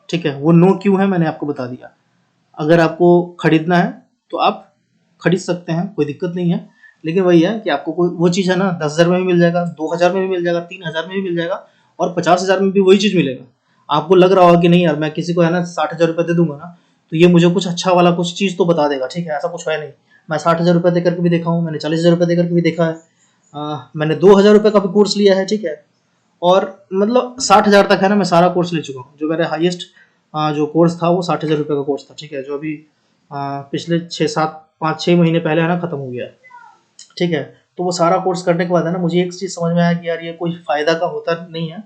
ठीक है। वो नो क्यों है मैंने आपको बता दिया। अगर आपको खरीदना है तो आप खरीद सकते हैं, कोई दिक्कत नहीं है, लेकिन वही है कि आपको कोई वो चीज़ है ना 10,000 में भी मिल जाएगा, 2,000 में भी मिल जाएगा, 3,000 में भी मिल जाएगा, और 50,000 में भी वही चीज़ मिलेगा। आपको लग रहा होगा कि नहीं यार मैं किसी को है ना 60,000 रुपये दे दूंगा ना तो ये मुझे कुछ अच्छा वाला कुछ चीज़ तो बता देगा, ठीक है। ऐसा कुछ है नहीं। मैं 60,000 रुपये देकर के भी देखा हूँ, मैंने 40,000 रुपये देकर के भी देखा है, मैंने 2,000 रुपये का भी कोर्स लिया है, ठीक है। और मतलब 60,000 तक है ना मैं सारा कोर्स ले चुका हूँ। जो मेरा हाईएस्ट जो कोर्स था वो 60,000 रुपये का कोर्स था, ठीक है, जो अभी पिछले 6-7-5-6 महीने पहले है ना ख़त्म हो गया, ठीक है। तो वो सारा कोर्स करने के बाद है ना मुझे एक चीज़ समझ में आया कि यार ये कोई फ़ायदा का होता नहीं है,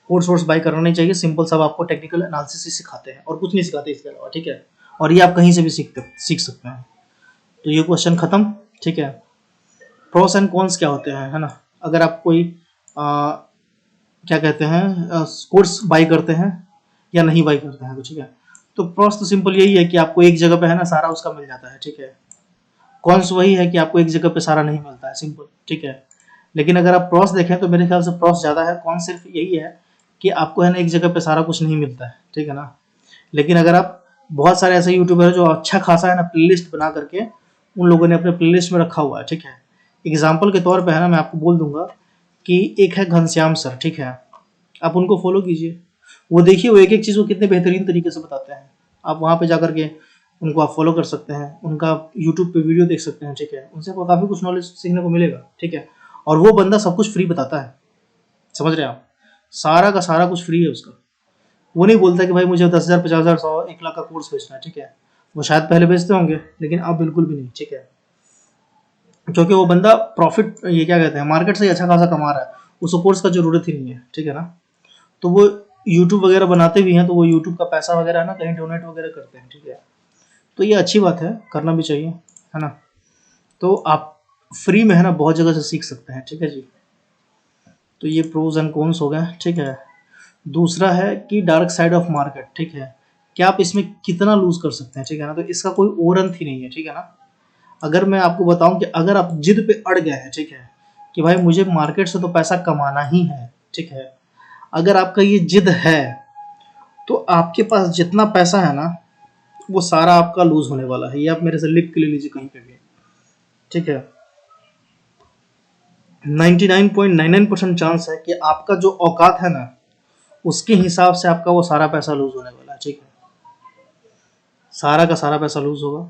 कोर्स वोर्स बाई करना नहीं चाहिए। सिंपल सब आपको टेक्निकल एनालिसिस ही सिखाते हैं और कुछ नहीं सिखाते इसके अलावा, ठीक है। और ये आप कहीं से भी सीख सकते हैं। तो ये क्वेश्चन ख़त्म, ठीक है। प्रोस एंड कॉन्स क्या होते हैं, है ना। अगर आप कोई क्या कहते हैं कोर्स बाई करते हैं या नहीं बाई करते हैं, तो ठीक है। तो प्रोस तो सिंपल यही है कि आपको एक जगह पे है ना सारा उसका मिल जाता है, ठीक है। कॉन्स वही है कि आपको एक जगह पे सारा नहीं मिलता है, सिंपल, ठीक है। लेकिन अगर आप प्रोस देखें तो मेरे ख्याल से प्रोस ज़्यादा है, कॉन्स सिर्फ यही है कि आपको है ना एक जगह पे सारा कुछ नहीं मिलता है, ठीक है ना। लेकिन अगर आप, बहुत सारे ऐसे यूट्यूबर है जो अच्छा खासा है ना प्लेलिस्ट बना करके उन लोगों ने अपने प्लेलिस्ट में रखा हुआ है, ठीक है। एग्जाम्पल के तौर पे है ना मैं आपको बोल दूंगा कि एक है घनश्याम सर, ठीक है। आप उनको फॉलो कीजिए, वो देखिए वो एक एक चीज़ को कितने बेहतरीन तरीके से बताते हैं। आप वहाँ पे जा करके उनको आप फॉलो कर सकते हैं, उनका यूट्यूब पे वीडियो देख सकते हैं, ठीक है। उनसे आपको काफ़ी कुछ नॉलेज सीखने को मिलेगा, ठीक है। और वो बंदा सब कुछ फ्री बताता है, समझ रहे हैं आप, सारा का सारा कुछ फ्री है उसका। वो नहीं बोलता कि भाई मुझे 10,000 50,000 100 1 लाख का कोर्स बेचना है, ठीक है। वो शायद पहले बेचते होंगे लेकिन अब बिल्कुल भी नहीं, ठीक है। क्योंकि वो बंदा प्रॉफिट, ये क्या कहते हैं, मार्केट से ही अच्छा खासा कमा रहा है, उसको कोर्स का जरूरत ही नहीं है, ठीक है ना। तो वो यूट्यूब वगैरह बनाते भी हैं तो वो यूट्यूब का पैसा वगैरह है ना कहीं डोनेट वगैरह करते हैं, ठीक है। तो ये अच्छी बात है, करना भी चाहिए, है ना। तो आप फ्री में है ना बहुत जगह से सीख सकते हैं, ठीक है जी। तो ये प्रोज एंड कॉन्स हो गए, ठीक है। दूसरा है कि डार्क साइड ऑफ मार्केट, ठीक है, क्या आप इसमें कितना लूज कर सकते हैं, ठीक है ना। तो इसका कोई और अंत ही नहीं है, ठीक है ना। अगर मैं आपको बताऊं कि अगर आप जिद पे अड़ गए हैं, ठीक है, कि भाई मुझे मार्केट से तो पैसा कमाना ही है, ठीक है, अगर आपका ये जिद है तो आपके पास जितना पैसा है ना वो सारा आपका लूज होने वाला है। ये आप मेरे से लिख के ले लीजिए कहीं पे भी, ठीक है। 99.99% चांस है कि आपका जो औकात है ना उसके हिसाब से आपका वो सारा पैसा लूज होने वाला है, ठीक है। सारा का सारा पैसा लूज होगा।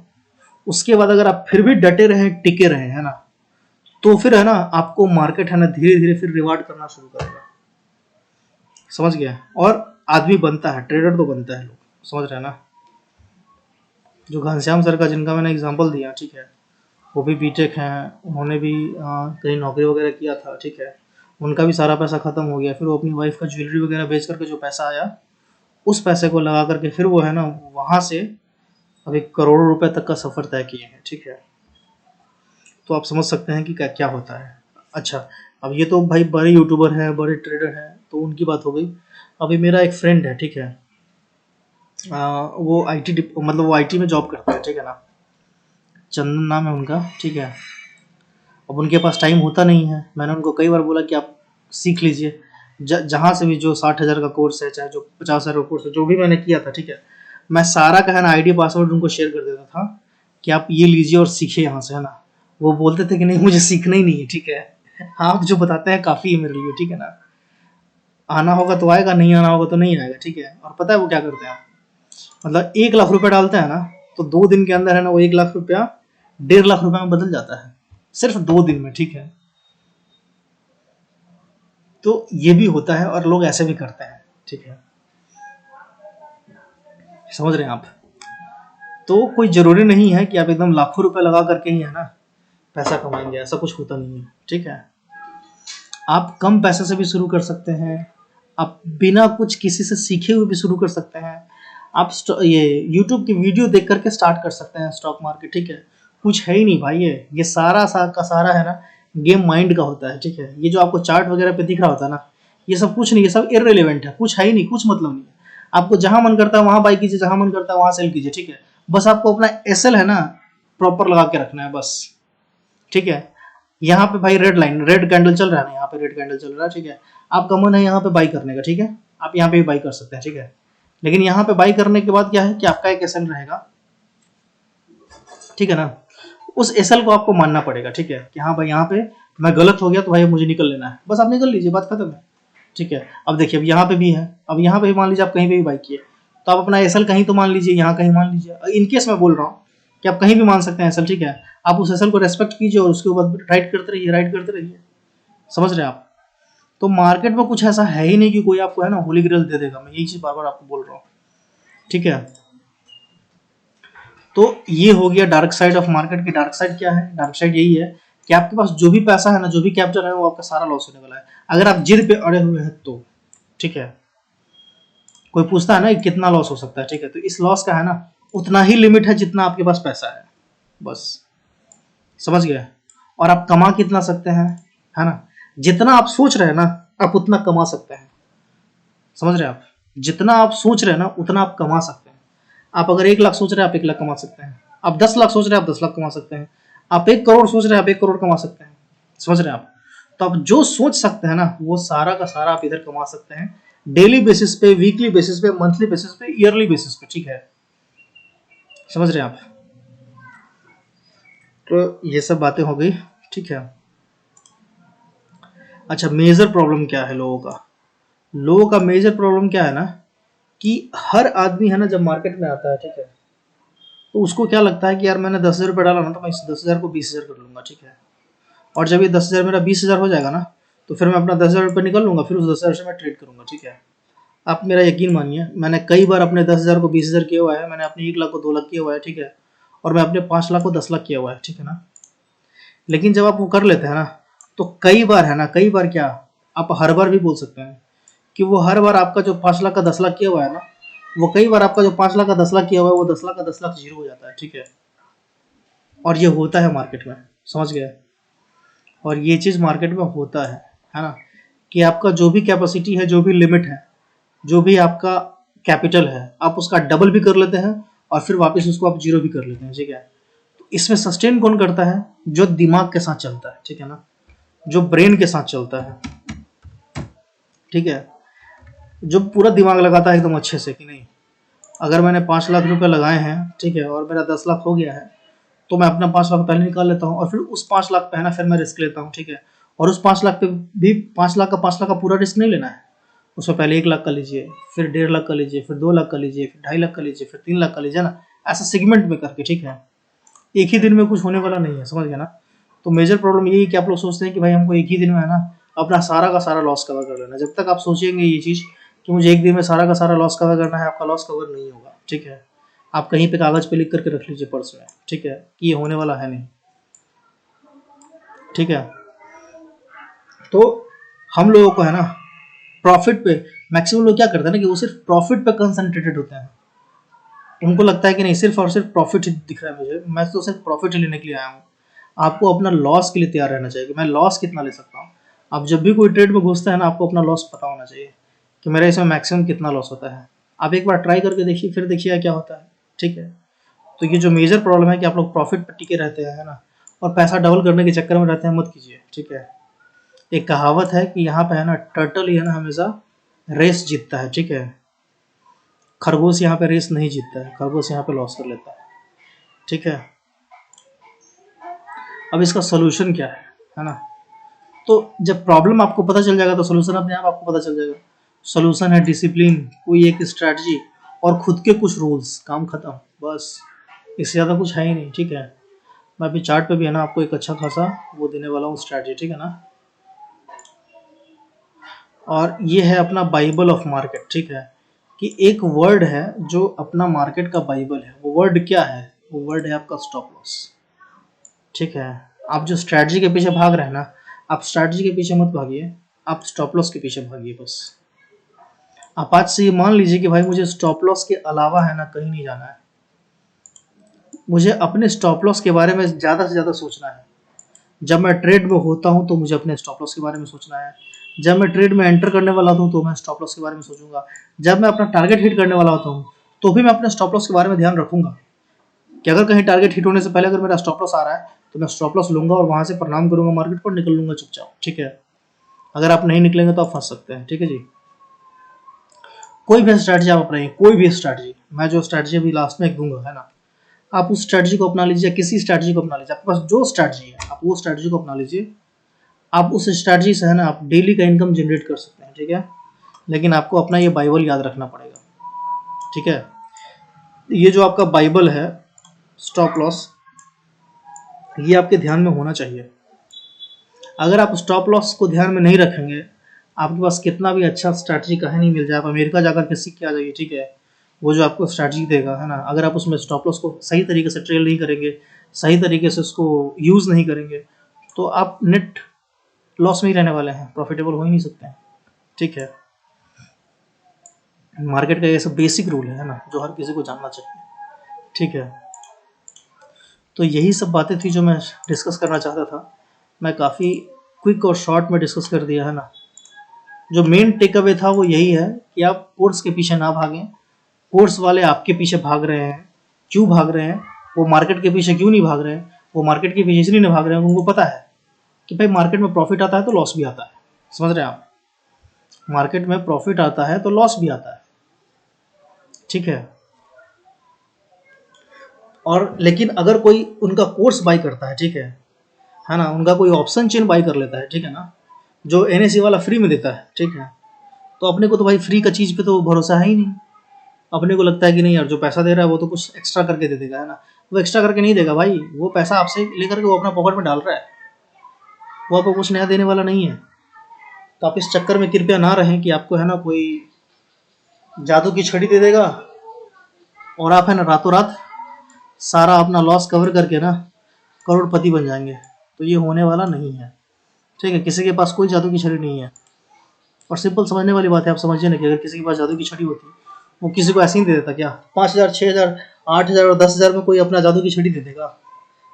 उसके बाद अगर आप फिर भी डटे रहे, टिके रहे, है ना, तो फिर है ना आपको मार्केट है ना धीरे धीरे फिर रिवार्ड करना शुरू करेगा। समझ गया। और आदमी बनता है, ट्रेडर तो बनता है लोग, समझ रहे हैं ना। जो घनश्याम सर का जिनका मैंने एग्जांपल दिया, ठीक है, वो भी बीटेक हैं, उन्होंने भी कहीं नौकरी वगैरह किया था, ठीक है, उनका भी सारा पैसा खत्म हो गया, फिर वो अपनी वाइफ का ज्वेलरी वगैरह बेच करके जो पैसा आया उस पैसे को लगा करके फिर वो है ना वहाँ से अभी करोड़ों रुपए तक का सफर तय किए हैं, ठीक है। तो आप समझ सकते हैं कि क्या क्या होता है। अच्छा, अब ये तो भाई बड़े यूट्यूबर हैं, बड़े ट्रेडर हैं, तो उनकी बात हो गई। अभी मेरा एक फ्रेंड है, ठीक है, वो मतलब वो आईटी में जॉब करता है, ठीक है ना, चंदन नाम है उनका, ठीक है। अब उनके पास टाइम होता नहीं है, मैंने उनको कई बार बोला कि आप सीख लीजिए जहाँ से भी, जो 60,000 का कोर्स है, चाहे जो 50,000 का कोर्स है, जो भी मैंने किया था, ठीक है, मैं सारा का है ना आईडी पासवर्ड उनको शेयर कर देता था कि आप ये लीजिए और सीखिए यहाँ से, है ना। वो बोलते थे कि नहीं मुझे सीखना ही नहीं है, ठीक है, आप जो बताते हैं काफ़ी है मेरे लिए, ठीक है ना, आना होगा तो आएगा, नहीं आना होगा तो नहीं आएगा, ठीक है। और पता है वो क्या करते हैं, मतलब 1 लाख रुपया डालते हैं ना, तो 2 दिन के अंदर है ना वो 1 लाख रुपया 1.5 लाख रुपया में बदल जाता है, सिर्फ 2 दिन में, ठीक है। तो ये भी होता है और लोग ऐसे भी करते हैं, ठीक है, समझ रहे हैं आप। तो कोई जरूरी नहीं है कि आप एकदम लाखों रुपए लगा करके ही है ना पैसा कमाएंगे, ऐसा कुछ होता नहीं है, ठीक है। आप कम पैसे से भी शुरू कर सकते हैं, आप बिना कुछ किसी से सीखे हुए भी शुरू कर सकते हैं। आप ये यूट्यूब की वीडियो देख करके स्टार्ट कर सकते हैं स्टॉक मार्केट, ठीक है। कुछ है ही नहीं भाई, ये सारा का सारा है ना गेम माइंड का होता है, ठीक है। ये जो आपको चार्ट वगैरह पे दिख रहा होता है ना, ये सब कुछ नहीं, ये सब इररिलेवेंट है, कुछ है ही नहीं, कुछ मतलब नहीं है। आपको जहां मन करता है वहां बाई कीजिए, जहां मन करता है वहां सेल कीजिए, ठीक है। बस आपको अपना एसएल है ना प्रॉपर लगा के रखना है बस, ठीक है। यहाँ पे भाई रेड कैंडल चल रहा है ना, यहाँ पे रेड कैंडल चल रहा है, ठीक है। आपका मन है यहाँ पे बाई करने का, ठीक है, आप यहाँ पे भी बाई कर सकते हैं, ठीक है। लेकिन यहाँ पे बाई करने के बाद क्या है कि आपका एक एसएल रहेगा, ठीक है ना। उस एसएल को आपको मानना पड़ेगा, ठीक है, कि हाँ भाई यहाँ पे मैं गलत हो गया तो भाई मुझे निकल लेना है, बस आप निकल लीजिए, बात खत्म है, ठीक है। अब देखिए अब यहाँ पे भी है, अब यहाँ पे भी मान लीजिए आप कहीं पे भी बाई किए, तो आप अपना एसएल कहीं तो मान लीजिए, यहाँ कहीं मान लीजिए, इनकेस मैं बोल रहा हूँ कि आप कहीं भी मान सकते हैं एसएल, ठीक है। आप उस एसएल को रेस्पेक्ट कीजिए और उसके बाद राइट करते रहिए, राइट करते रहिए, समझ रहे हैं आप। तो मार्केट में कुछ ऐसा है ही नहीं कि कोई आपको है ना होली ग्रेल दे देगा, मैं यही चीज बार बार आपको बोल रहा हूँ, ठीक है। तो ये हो गया डार्क साइड ऑफ मार्केट की। डार्क साइड क्या है, डार्क साइड यही है कि आपके पास जो भी पैसा है ना, जो भी कैपिटल है, वो आपका सारा लॉस होने वाला है अगर आप जिद पे अड़े हुए हैं तो, ठीक है। कोई पूछता है ना कि कितना लॉस हो सकता है, ठीक है, तो इस लॉस का है ना उतना ही लिमिट है जितना आपके पास पैसा है, बस, समझ गए। और आप कमा कितना सकते हैं, है ना, जितना आप सोच रहे हैं ना आप उतना कमा सकते हैं, समझ रहे हैं आप। जितना आप सोच रहे हैं ना उतना आप कमा सकते हैं। आप अगर 1 लाख सोच रहे हैं आप 1 लाख कमा सकते हैं, आप 10 लाख सोच रहे हैं आप 10 लाख कमा सकते हैं, आप 1 करोड़ सोच रहे हैं आप 1 करोड़ कमा सकते हैं, समझ रहे हैं आप। तो आप जो सोच सकते हैं ना वो सारा का सारा आप इधर कमा सकते हैं, डेली बेसिस पे, वीकली बेसिस पे, मंथली बेसिस पे, ईयरली बेसिस पे, ठीक है, समझ रहे हैं आप। तो ये सब बातें हो गई, ठीक है। अच्छा, मेजर प्रॉब्लम क्या है लोगों का, लोगों का मेजर प्रॉब्लम क्या है ना कि हर आदमी है ना जब मार्केट में आता है, ठीक है, तो उसको क्या लगता है कि यार मैंने 10,000 रुपये डाला ना तो मैं इस 10,000 को 20,000 कर लूंगा, ठीक है। और जब ये 10,000 मेरा 20,000 हो जाएगा ना तो फिर मैं अपना 10,000 रुपये निकल लूंगा, फिर उस 10,000 से मैं ट्रेड करूंगा, ठीक है। आप मेरा यकीन मानिए, मैंने कई बार अपने 10,000 को 20,000 किया हुआ है, मैंने अपने 1 लाख को 2 लाख किया हुआ है, ठीक है। और मैं अपने 5 लाख को 10 लाख किया हुआ है, ठीक है ना। लेकिन जब आप वो कर लेते हैं ना तो कई बार है ना, कई बार क्या, आप हर बार भी बोल सकते हैं कि वो हर बार आपका जो 5 लाख का 10 लाख किया हुआ है ना, वो कई बार आपका जो 5 लाख का 10 लाख किया हुआ है वो 10 लाख का 10 लाख जीरो हो जाता है, ठीक है। और ये होता है मार्केट में, समझ गए। और ये चीज़ मार्केट में होता है ना, कि आपका जो भी कैपेसिटी है, जो भी लिमिट है, जो भी आपका कैपिटल है, आप उसका डबल भी कर लेते हैं और फिर वापस उसको आप जीरो भी कर लेते हैं, ठीक है। तो इसमें सस्टेन कौन करता है, जो दिमाग के साथ चलता है, ठीक है ना, जो ब्रेन के साथ चलता है, ठीक है, जो पूरा दिमाग लगाता है एकदम अच्छे से कि नहीं, अगर मैंने 5 लाख रुपए लगाए हैं, ठीक है, और मेरा 10 लाख हो गया है, तो मैं अपना 5 लाख पहले निकाल लेता हूँ और फिर उस 5 लाख पे है ना फिर मैं रिस्क लेता हूँ, ठीक है। और उस 5 लाख पे भी 5 लाख का पूरा रिस्क नहीं लेना है, उसमें पहले 1 लाख का लीजिए, फिर 1.5 लाख का लीजिए, फिर 2 लाख का लीजिए, फिर 2.5 लाख का लीजिए, फिर 3 लाख का लीजिए ना, ऐसा सेगमेंट में करके, ठीक है। एक ही दिन में कुछ होने वाला नहीं है, समझ गया ना। तो मेजर प्रॉब्लम यही है कि आप लोग सोचते हैं कि भाई हमको एक ही दिन में है ना अपना सारा का सारा लॉस कवर कर लेना। जब तक आप सोचेंगे ये चीज़ कि मुझे एक दिन में सारा का सारा लॉस कवर करना है, आपका लॉस कवर नहीं होगा, ठीक है। आप कहीं पे कागज पे लिख करके रख लीजिए पर्स में, ठीक है, कि ये होने वाला है नहीं, ठीक है। तो हम लोगों को है ना प्रॉफिट पे, मैक्सिमम लोग क्या करते हैं ना कि वो सिर्फ प्रॉफिट पे कंसंट्रेटेड होते हैं। उनको लगता है कि नहीं, सिर्फ और सिर्फ प्रॉफिट ही दिख रहा है मुझे, मैं तो सिर्फ प्रॉफिट ही लेने के लिए आया हूँ। आपको अपना लॉस के लिए तैयार रहना चाहिए कि मैं लॉस कितना ले सकता हूँ। आप जब भी कोई ट्रेड में घुसते हैं ना, आपको अपना लॉस पता होना चाहिए कि मेरा इसमें मैक्सिमम कितना लॉस होता है। आप एक बार ट्राई करके देखिए, फिर देखिए क्या होता है, ठीक है। तो ये जो मेजर प्रॉब्लम है कि आप लोग प्रॉफिट पर टिके रहते हैं, है ना, और पैसा डबल करने के चक्कर में रहते हैं, मत कीजिए, ठीक है। एक कहावत है कि यहाँ पे है ना, टर्टल ही है ना हमेशा रेस जीतता है, ठीक है। खरगोश यहाँ पे रेस नहीं जीतता है, खरगोश यहाँ पे लॉस कर लेता है, ठीक है। अब इसका सोल्यूशन क्या है ना। तो जब प्रॉब्लम आपको पता चल जाएगा तो सोल्यूशन अपने आप आपको पता चल जाएगा। सोल्यूशन है डिसिप्लिन, कोई एक स्ट्रैटेजी और खुद के कुछ रूल्स, काम खत्म, बस। इससे ज़्यादा कुछ है ही नहीं, ठीक है। मैं अभी चार्ट पे भी है ना आपको एक अच्छा खासा वो देने वाला हूँ स्ट्रैटेजी, ठीक है ना। और ये है अपना बाइबल ऑफ मार्केट, ठीक है, कि एक वर्ड है जो अपना मार्केट का बाइबल है। वो वर्ड क्या है? वो वर्ड है आपका स्टॉप लॉस, ठीक है। आप जो स्ट्रैटेजी के पीछे भाग रहे हैं ना, आप स्ट्रैटेजी के पीछे मत भागिए, आप स्टॉप लॉस के पीछे भागिए बस। आप आज से ये मान लीजिए कि भाई मुझे स्टॉप लॉस के अलावा है ना कहीं नहीं जाना है। मुझे अपने स्टॉप लॉस के बारे में ज़्यादा से ज़्यादा सोचना है। जब मैं ट्रेड में होता हूँ तो मुझे अपने स्टॉप लॉस के बारे में सोचना है। जब मैं ट्रेड में एंटर करने वाला हूँ तो मैं स्टॉप लॉस के बारे में सोचूंगा। जब मैं अपना टारगेट हिट करने वाला होता हूँ तो भी मैं अपने स्टॉप लॉस के बारे में ध्यान रखूंगा कि अगर कहीं टारगेट हिट होने से पहले अगर मेरा स्टॉप लॉस आ रहा है तो मैं स्टॉप लॉस लूंगा और वहां से प्रणाम करूंगा मार्केट पर, निकल लूंगा चुपचाप, ठीक है। अगर आप नहीं निकलेंगे तो आप फंस सकते हैं, ठीक है जी। कोई भी स्ट्रैटेजी आप अपनाइए, कोई भी स्ट्रैटेजी, मैं जो स्ट्रैटेजी अभी लास्ट में एक दूंगा है ना, आप उस स्ट्रैटेजी को अपना लीजिए, किसी स्ट्रैटेजी को अपना लीजिए, आपके पास जो स्ट्रैटेजी है आप वो स्ट्रैटेजी को अपना लीजिए। आप उस स्ट्रैटेजी से है ना आप डेली का इनकम जनरेट कर सकते हैं, ठीक है। लेकिन आपको अपना ये बाइबल याद रखना पड़ेगा, ठीक है। ये जो आपका बाइबल है स्टॉप लॉस, ये आपके ध्यान में होना चाहिए। अगर आप स्टॉप लॉस को ध्यान में नहीं रखेंगे, आपके पास कितना भी अच्छा स्ट्रैटेजी कहीं नहीं मिल जाए, आप अमेरिका जाकर के सीख के आ जाइए, ठीक है। वो जो आपको स्ट्रैटेजी देगा है ना, अगर आप उसमें स्टॉप लॉस को सही तरीके से ट्रेल नहीं करेंगे, सही तरीके से उसको यूज़ नहीं करेंगे, तो आप नेट लॉस में ही रहने वाले हैं, प्रॉफिटेबल हो ही नहीं सकते हैं, ठीक है। मार्केट का ये सब बेसिक रूल है ना, जो हर किसी को जानना चाहिए, ठीक है। तो यही सब बातें थी जो मैं डिस्कस करना चाहता था। मैं काफ़ी क्विक और शॉर्ट में डिस्कस कर दिया है ना। जो मेन टेक अवे था वो यही है कि आप कोर्स के पीछे ना भागें। कोर्स वाले आपके पीछे भाग रहे हैं, क्यों भाग रहे हैं? वो मार्केट के पीछे क्यों नहीं भाग रहे हैं? वो मार्केट के पीछे इसलिए नहीं भाग रहे हैं, उनको पता है कि भाई मार्केट में प्रॉफिट आता है तो लॉस भी आता है। समझ रहे हैं आप? मार्केट में प्रॉफिट आता है तो लॉस भी आता है, ठीक है। और लेकिन अगर कोई उनका कोर्स बाई करता है, ठीक है ना, उनका कोई ऑप्शन चेन बाई कर लेता है, ठीक है ना, जो एनएससी वाला फ्री में देता है, ठीक है, तो अपने को तो भाई फ्री का चीज़ पे तो भरोसा है ही नहीं। अपने को लगता है कि नहीं यार, जो पैसा दे रहा है वो तो कुछ एक्स्ट्रा करके दे देगा, है ना। वो एक्स्ट्रा करके नहीं देगा भाई, वो पैसा आपसे लेकर के वो अपना पॉकेट में डाल रहा है, वो आपको कुछ नया देने वाला नहीं है। तो आप इस चक्कर में कृपया ना रहें कि आपको है ना कोई जादू की छड़ी दे देगा और आप है ना रातों रात सारा अपना लॉस कवर करके ना करोड़पति बन जाएंगे। तो ये होने वाला नहीं है, ठीक है। किसी के पास कोई जादू की छड़ी नहीं है। और सिंपल समझने वाली बात है, आप समझिए ना कि अगर किसी के पास जादू की छड़ी होती वो किसी को ऐसे ही दे देता क्या? 5,000, 6,000, 8,000 और 10,000 में कोई अपना जादू की छड़ी दे देगा?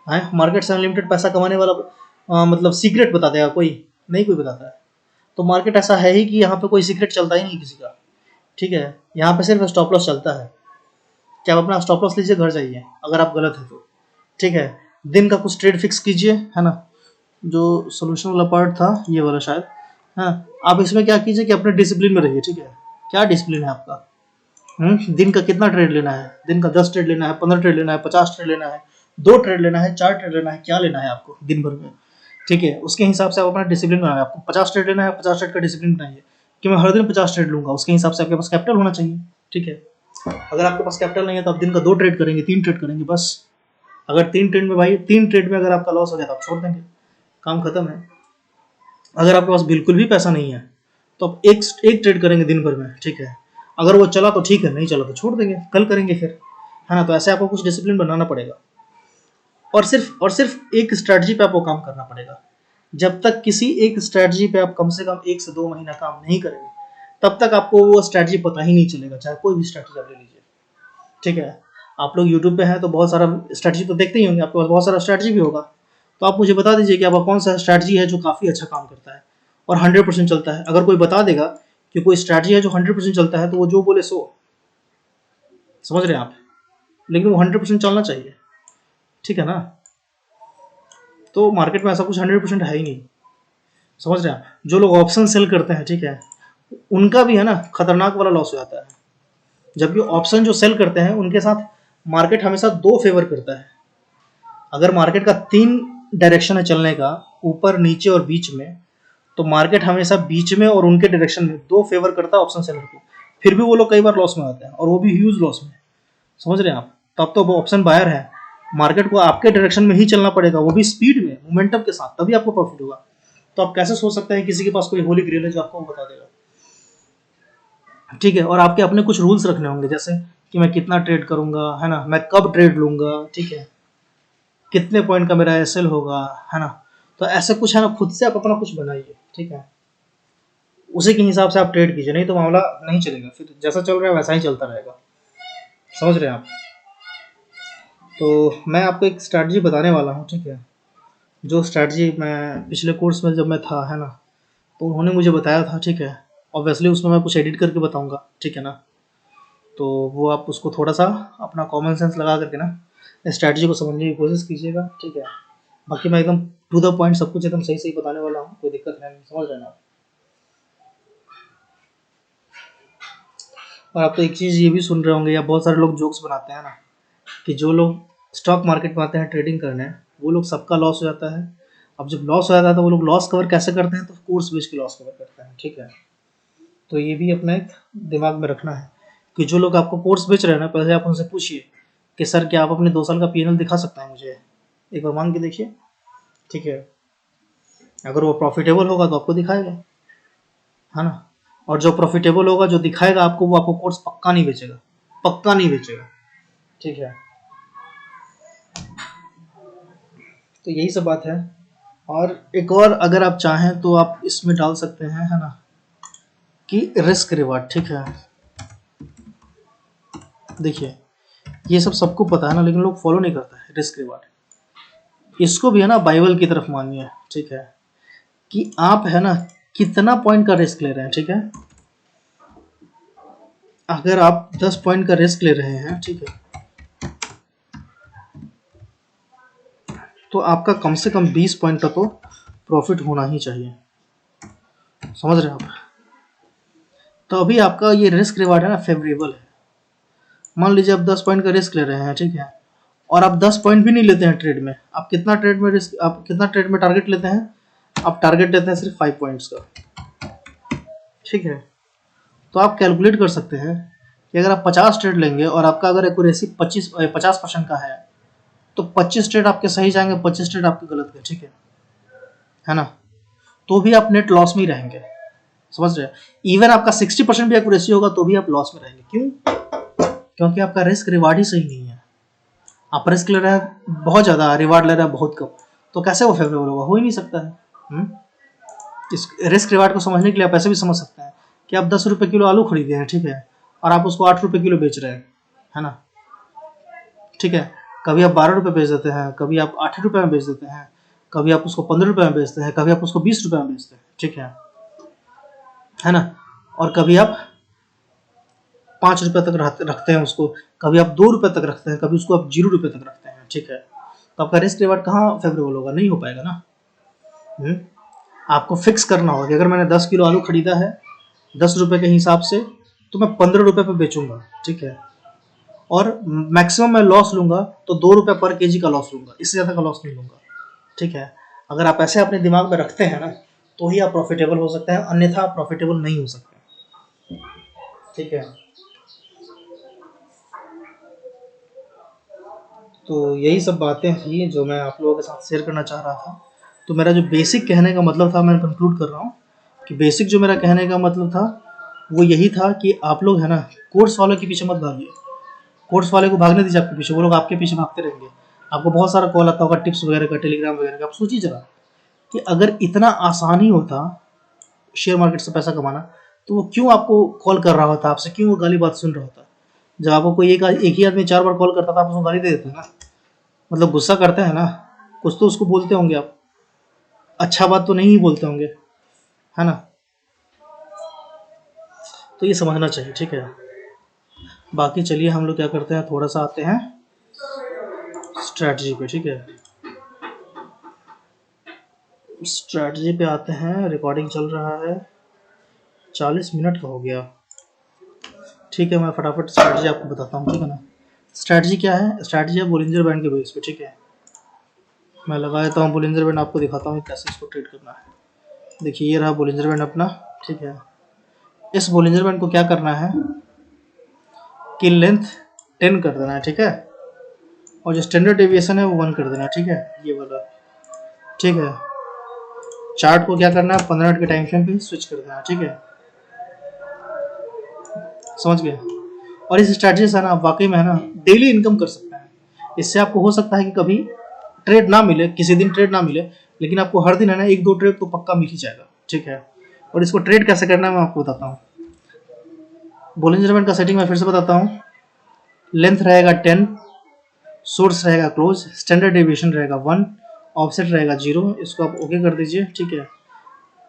है मार्केट से अनलिमिटेड पैसा कमाने वाला मतलब सीक्रेट बता देगा कोई? नहीं कोई बताता है। तो मार्केट ऐसा है ही कि यहाँ पे कोई सीक्रेट चलता ही नहीं किसी का, ठीक है। यहाँ पे सिर्फ स्टॉप लॉस चलता है कि आप अपना स्टॉप लॉस लीजिए, घर जाइए अगर आप गलत है तो, ठीक है। दिन का कुछ ट्रेड फिक्स कीजिए, है ना। जो सोल्यूशन वाला पार्ट था ये वाला शायद, हाँ। आप इसमें क्या कीजिए कि अपने डिसिप्लिन में रहिए, ठीक है। क्या डिसिप्लिन है आपका? दिन का कितना ट्रेड लेना है? दिन का 10 ट्रेड लेना है, 15 ट्रेड लेना है, 50 ट्रेड लेना है, 2 ट्रेड लेना है, 4 ट्रेड लेना है, क्या लेना है आपको दिन भर में, ठीक है। उसके हिसाब से आप अपना डिसिप्लिन बनाना है। आपको 50 ट्रेड लेना है, 50 ट्रेड का डिसिप्लिन बनाइए कि मैं हर दिन 50 ट्रेड लूंगा। उसके हिसाब से आपके पास कैपिटल होना चाहिए, ठीक है। अगर आपके पास कैपिटल नहीं है तो आप दिन का 2 ट्रेड करेंगे, 3 ट्रेड करेंगे बस। अगर 3 ट्रेड में भाई 3 ट्रेड में अगर आपका लॉस हो गया तो आप छोड़ देंगे, काम खत्म है। अगर आपके पास बिल्कुल भी पैसा नहीं है तो आप एक एक ट्रेड करेंगे दिन भर में, ठीक है। अगर वो चला तो ठीक है, नहीं चला तो छोड़ देंगे, कल करेंगे फिर, है ना। तो ऐसे आपको कुछ डिसिप्लिन बनाना पड़ेगा और सिर्फ एक स्ट्रैटेजी पे आपको काम करना पड़ेगा। जब तक किसी एक स्ट्रैटेजी पे आप कम से कम 1 से 2 महीना काम नहीं करेंगे, तब तक आपको वो स्ट्रैटेजी पता ही नहीं चलेगा, चाहे कोई भी स्ट्रैटेजी आप ले लीजिए, ठीक है। आप लोग यूट्यूब पे हैं तो बहुत सारा स्ट्रैटेजी तो देखते ही होंगे, आपके पास बहुत सारा स्ट्रैटेजी भी होगा। तो आप मुझे बता दीजिए कि आपका कौन सा स्ट्रैटेजी है जो काफ़ी अच्छा काम करता है और 100% चलता है। अगर कोई बता देगा कि कोई स्ट्रैटेजी है जो 100% चलता है, तो वो जो बोले सो, समझ रहे हैं आप, लेकिन वो 100% चलना चाहिए, ठीक है ना। तो मार्केट में ऐसा कुछ 100% है ही नहीं, समझ रहे हैं आप। जो लोग ऑप्शन सेल करते हैं, ठीक है, उनका भी है ना खतरनाक वाला लॉस हो जाता है। जबकि ऑप्शन जो सेल करते हैं उनके साथ मार्केट हमेशा 2 फेवर करता है। अगर मार्केट का 3 डायरेक्शन है चलने का, ऊपर नीचे और बीच में, तो मार्केट हमेशा बीच में और उनके डायरेक्शन में 2 फेवर करता है ऑप्शन सेलर को। फिर भी वो लोग कई बार लॉस में आते हैं, और वो भी ह्यूज लॉस में, समझ रहे हैं आप। तब तो वो ऑप्शन बायर है, मार्केट को आपके डायरेक्शन में ही चलना पड़ेगा, वो भी स्पीड में, मोमेंटम के साथ, तभी आपको प्रॉफिट होगा। तो आप कैसे सोच सकते हैं किसी के पास कोई होली ग्रेल है जो आपको बता देगा, ठीक है। और आपके अपने कुछ रूल्स रखने होंगे, जैसे कि मैं कितना ट्रेड करूंगा, है ना, मैं कब ट्रेड लूंगा, ठीक है, कितने पॉइंट का मेरा एसएल होगा, है ना। तो ऐसे कुछ है ना, खुद से आप अपना कुछ बनाइए, ठीक है। उसी के हिसाब से आप ट्रेड कीजिए, नहीं तो मामला नहीं चलेगा, फिर जैसा चल रहा है वैसा ही चलता रहेगा, समझ रहे हैं आप। तो मैं आपको एक स्ट्रैटेजी बताने वाला हूँ, ठीक है। जो स्ट्रैटेजी मैं पिछले कोर्स में जब मैं था, है ना, तो उन्होंने मुझे बताया था, ठीक है। ऑब्वियसली उसमें मैं कुछ एडिट करके बताऊंगा, ठीक है ना। तो वो आप उसको थोड़ा सा अपना कॉमन सेंस लगा करके ना स्ट्रैटेजी को समझने की कोशिश कीजिएगा, ठीक है। बाकी मैं एकदम टू द पॉइंट सब कुछ एकदम सही सही बताने वाला हूँ, कोई दिक्कत है नहीं, समझ रहे हैं आप। और आप तो एक चीज़ ये भी सुन रहे होंगे, या बहुत सारे लोग जोक्स बनाते हैं ना, कि जो लोग स्टॉक मार्केट में आते हैं ट्रेडिंग करने, वो लोग सबका लॉस हो जाता है। अब जब लॉस हो जाता है तो वो लोग लॉस कवर कैसे करते हैं, तो कोर्स बेच के लॉस कवर करते हैं, ठीक है। तो ये भी अपना एक दिमाग में रखना है कि जो लोग आपको कोर्स बेच रहे हैं ना, पहले आप उनसे पूछिए कि सर क्या आप अपने 2 साल का पीएनएल दिखा सकते हैं मुझे, एक बार मांग के देखिए, ठीक है। अगर वो प्रॉफिटेबल होगा तो आपको दिखाएगा, है ना। और जो प्रॉफिटेबल होगा, जो दिखाएगा आपको, वो आपको कोर्स पक्का नहीं बेचेगा, पक्का नहीं बेचेगा, ठीक है। तो यही सब बात है। और एक और अगर आप चाहें तो आप इसमें डाल सकते हैं, है ना, कि रिस्क रिवार्ड, ठीक है। देखिए ये सब सबको पता है ना, लेकिन लोग फॉलो नहीं करते हैं रिस्क रिवार्ड। इसको भी है ना बाइबल की तरफ मानिए, ठीक है, कि आप है ना कितना पॉइंट का रिस्क ले रहे हैं, ठीक है। अगर आप 10 पॉइंट का रिस्क ले रहे हैं, ठीक है, तो आपका कम से कम 20 पॉइंट का तो प्रॉफिट होना ही चाहिए, समझ रहे हैं आप। तो अभी आपका ये रिस्क रिवार्ड है ना फेवरेबल है। मान लीजिए आप 10 पॉइंट का रिस्क ले रहे हैं, ठीक है, और आप 10 पॉइंट भी नहीं लेते हैं ट्रेड में, आप कितना ट्रेड में रिस्क, आप कितना ट्रेड में टारगेट लेते हैं, आप टारगेट लेते हैं सिर्फ 5 पॉइंट्स का, ठीक है। तो आप कैलकुलेट कर सकते हैं कि अगर आप 50 ट्रेड लेंगे और आपका अगर एक्यूरेसी 50% का तो 25 ट्रेड आपके सही जाएंगे, 25 ट्रेड आपके गलत गए, ठीक है ना। तो भी आप नेट लॉस में ही रहेंगे, समझ रहे हैं। इवन आपका 60% भी एक्यूरेसी होगा तो भी आप लॉस में रहेंगे, क्यों? क्योंकि आपका रिस्क रिवार्ड ही सही नहीं है। आप रिस्क ले रहे हैं बहुत ज़्यादा, रिवार्ड ले रहे हैं बहुत कम, तो कैसे वो फेवरेबल होगा, हो ही नहीं सकता है। इस रिस्क रिवार्ड को समझने के लिए आप ऐसे भी समझ सकते हैं कि आप 10 रुपये किलो आलू खरीदे हैं, ठीक है, और आप उसको 8 रुपये किलो बेच रहे हैं, है ना, ठीक है। कभी आप 12 रुपये बेच देते हैं, कभी आप 8 रुपये में बेच देते हैं, कभी आप उसको 15 रुपये में बेचते हैं, कभी आप उसको 20 रुपये में बेचते हैं, ठीक है ना। और कभी आप 5 रुपये तक रखते हैं उसको, कभी आप 2 रुपये तक रखते हैं, कभी उसको आप 0 रुपये तक रखते हैं, ठीक है। तो आपका रिस्क रिवार्ड कहाँ फेवरेबल होगा, नहीं हो पाएगा ना। आपको फिक्स करना होगा कि अगर मैंने 10 किलो आलू खरीदा है 10 रुपये के हिसाब से, तो मैं 15 रुपये पे बेचूंगा, ठीक है। और मैक्सिमम मैं लॉस लूंगा तो 2 रुपये पर केजी का लॉस लूंगा, इससे ज़्यादा का लॉस नहीं लूंगा, ठीक है। अगर आप ऐसे अपने दिमाग में रखते हैं ना, तो ही आप प्रॉफिटेबल हो सकते हैं, अन्यथा आप प्रॉफिटेबल नहीं हो सकते, ठीक है। तो यही सब बातें थी जो मैं आप लोगों के साथ शेयर करना चाह रहा था। तो मेरा जो बेसिक कहने का मतलब था, मैं कंक्लूड कर रहा हूँ कि बेसिक जो मेरा कहने का मतलब था वो यही था कि आप लोग है ना कोर्स वालों के पीछे मत भागिए। कोर्स वाले को भागने दीजिए आपके पीछे, वो लोग आपके पीछे भागते रहेंगे। आपको बहुत सारा कॉल आता होगा टिप्स वगैरह का, टेलीग्राम वगैरह का। आप सोचिए जरा कि अगर इतना आसान ही होता शेयर मार्केट से पैसा कमाना, तो वो क्यों आपको कॉल कर रहा होता, आपसे क्यों वो गाली बात सुन रहा होता। जब आपको कोई एक ही आदमी 4 बार कॉल करता था, आप उसको गाली दे देते ना, मतलब गुस्सा करते हैं ना, कुछ तो उसको बोलते होंगे आप, अच्छा बात तो नहीं ही बोलते होंगे, है ना। तो ये समझना चाहिए, ठीक है। बाकी चलिए हम लोग क्या करते हैं, थोड़ा सा आते हैं स्ट्रैटेजी पे, ठीक है। स्ट्रैटेजी पे आते हैं। रिकॉर्डिंग चल रहा है, 40 मिनट का हो गया, ठीक है। मैं फटाफट स्ट्रैटेजी आपको बताता हूँ, ठीक है ना। स्ट्रैटेजी क्या है, स्ट्रैटेजी है बोलिंजर बैंड के बेस पे, ठीक है। मैं लगा देता हूँ बोलिंजर बैंड, आपको दिखाता हूँ कैसे इसको ट्रेड करना है। देखिए ये रहा बोलिंजर बैंड अपना, ठीक है। इस बोलिंजर बैंड को क्या करना है कि लेंथ 10 कर देना है, ठीक है। और जो स्टैंडर्ड डेविएशन है वो 1 कर देना है, ठीक है, ये वाला, ठीक है। चार्ट को क्या करना है, 15 मिनट के टाइम फ्रेम पे स्विच कर देना है, ठीक है। समझ गए। और इस स्ट्रैटेजी से ना आप वाकई में है ना डेली इनकम कर सकते हैं। इससे आपको हो सकता है कि कभी ट्रेड ना मिले, किसी दिन ट्रेड ना मिले, लेकिन आपको हर दिन है ना 1-2 ट्रेड तो पक्का मिल ही जाएगा, ठीक है। और इसको ट्रेड कैसे करना है मैं आपको बताता हूँ। बोलिंजर बैंड का सेटिंग मैं फिर से बताता हूँ। लेंथ रहेगा 10, सोर्स रहेगा क्लोज, स्टैंडर्ड डेविएशन रहेगा 1, ऑफसेट रहेगा 0। इसको आप ओके कर दीजिए, ठीक है।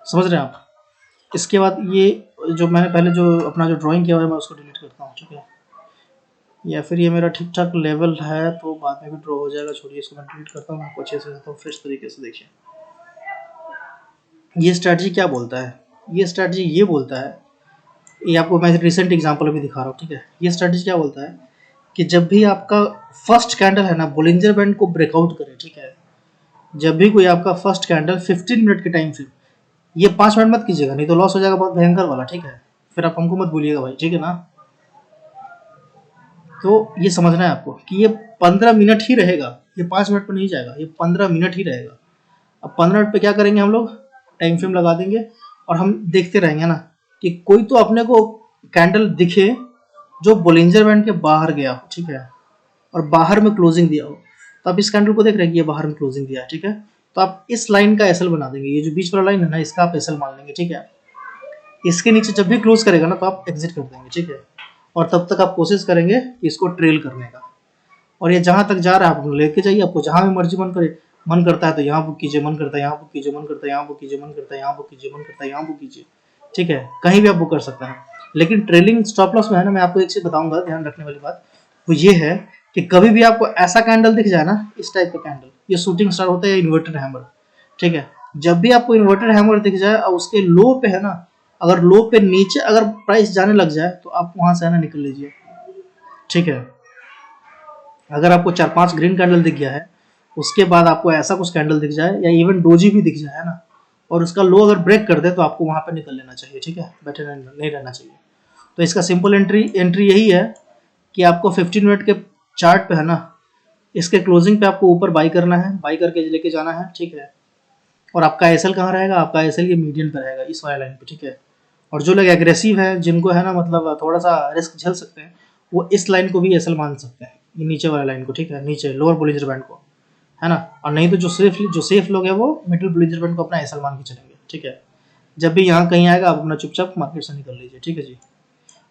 समझ रहे हैं आप। इसके बाद ये जो मैंने पहले जो अपना जो ड्राइंग किया हुआ है मैं उसको डिलीट करता हूँ, ठीक है। या फिर ये मेरा ठीक ठाक लेवल है तो बाद में भी ड्रॉ हो जाएगा, छोड़िए इसको मैं डिलीट करता हूँ, आपको अच्छे से बताता हूँ फ्रेश तरीके से। देखिए ये स्ट्रैटेजी क्या बोलता है, ये स्ट्रैटेजी ये बोलता है, ये आपको मैं रिसेंट एग्जांपल अभी दिखा रहा हूँ, ठीक है। ये स्ट्रैटेजी क्या बोलता है कि जब भी आपका फर्स्ट कैंडल है ना बोलिंजर बैंड को ब्रेकआउट करे, ठीक है। जब भी कोई आपका फर्स्ट कैंडल 15 मिनट के टाइम फ्रेम, ये 5 मिनट मत कीजिएगा नहीं तो लॉस हो जाएगा बहुत भयंकर वाला, ठीक है। फिर आप हमको मत भूलिएगा भाई, ठीक है ना। तो ये समझना है आपको कि ये 15 मिनट ही रहेगा, ये 5 मिनट पर नहीं जाएगा, ये 15 मिनट ही रहेगा। अब 15 मिनट पे क्या करेंगे हम लोग, टाइम फ्रेम लगा देंगे और हम देखते रहेंगे ना कि कोई तो अपने को कैंडल दिखे जो बोलिंजर बैंड के बाहर गया हो, ठीक है, और बाहर में क्लोजिंग दिया हो। तो आप इस कैंडल को देख रहे हैं कि ये बाहर में क्लोजिंग दिया है, ठीक है। तो आप इस लाइन का एसएल बना देंगे, ये जो बीच वाला लाइन है ना इसका आप एसएल मान लेंगे, ठीक है। इसके नीचे जब भी क्लोज करेगा ना तो आप एग्जिट कर देंगे, ठीक है। और तब तक आप कोशिश करेंगे कि इसको ट्रेल करने का। और ये जहां तक जा रहा है आप लेके जाइए, आपको जहां भी मर्जी मन करे, मन करता है तो यहाँ बुक कीजिए, मन करता है यहाँ बुक कीजिए, मन करता है यहाँ बुक कीजिए, मन करता है यहाँ बुक कीजिए, मन करता है यहाँ बुक कीजिए, ठीक है। कहीं भी आप बुक कर सकते हैं। लेकिन ट्रेलिंग स्टॉप लॉस में है ना मैं आपको एक चीज बताऊंगा ध्यान रखने वाली बात, वो ये है कि कभी भी आपको ऐसा कैंडल दिख जाए ना, इस टाइप का कैंडल, ये शूटिंग स्टार होता है इन्वर्टेड हैमर, ठीक है। जब भी आपको इन्वर्टेड हैमर दिख जाए और उसके लो पे है ना, अगर लो पे नीचे अगर प्राइस जाने लग जाए तो आप वहां से है ना निकल लीजिए, ठीक है। अगर आपको 4-5 ग्रीन कैंडल दिख गया है, उसके बाद आपको ऐसा कुछ कैंडल दिख जाए या इवन डोजी भी दिख जाए ना, और उसका लो अगर ब्रेक कर दे तो आपको वहां पे निकल लेना चाहिए, ठीक है, बैठे नहीं रहना चाहिए। तो इसका सिंपल एंट्री यही है कि आपको 15 मिनट के चार्ट पे है ना इसके क्लोजिंग पे आपको ऊपर बाई करना है, बाई करके लेके जाना है, ठीक है। और आपका एसएल कहाँ रहेगा, आपका एसएल ये मीडियन पे रहेगा, इस वाले लाइन पे, ठीक है। और जो लोग एग्रेसिव है, जिनको है ना मतलब थोड़ा सा रिस्क झेल सकते हैं, वो इस लाइन को भी एसएल मान सकते हैं, ये नीचे वाले लाइन को, ठीक है, नीचे लोअर बोलिंजर बैंड को, है ना। और नहीं तो जो सेफ लोग हैं वो मिडिल बोलिंजर बैंड को अपना एसएल मान के चलेंगे, ठीक है। जब भी यहाँ कहीं आएगा आप अपना चुपचाप मार्केट से निकल लीजिए, ठीक है जी।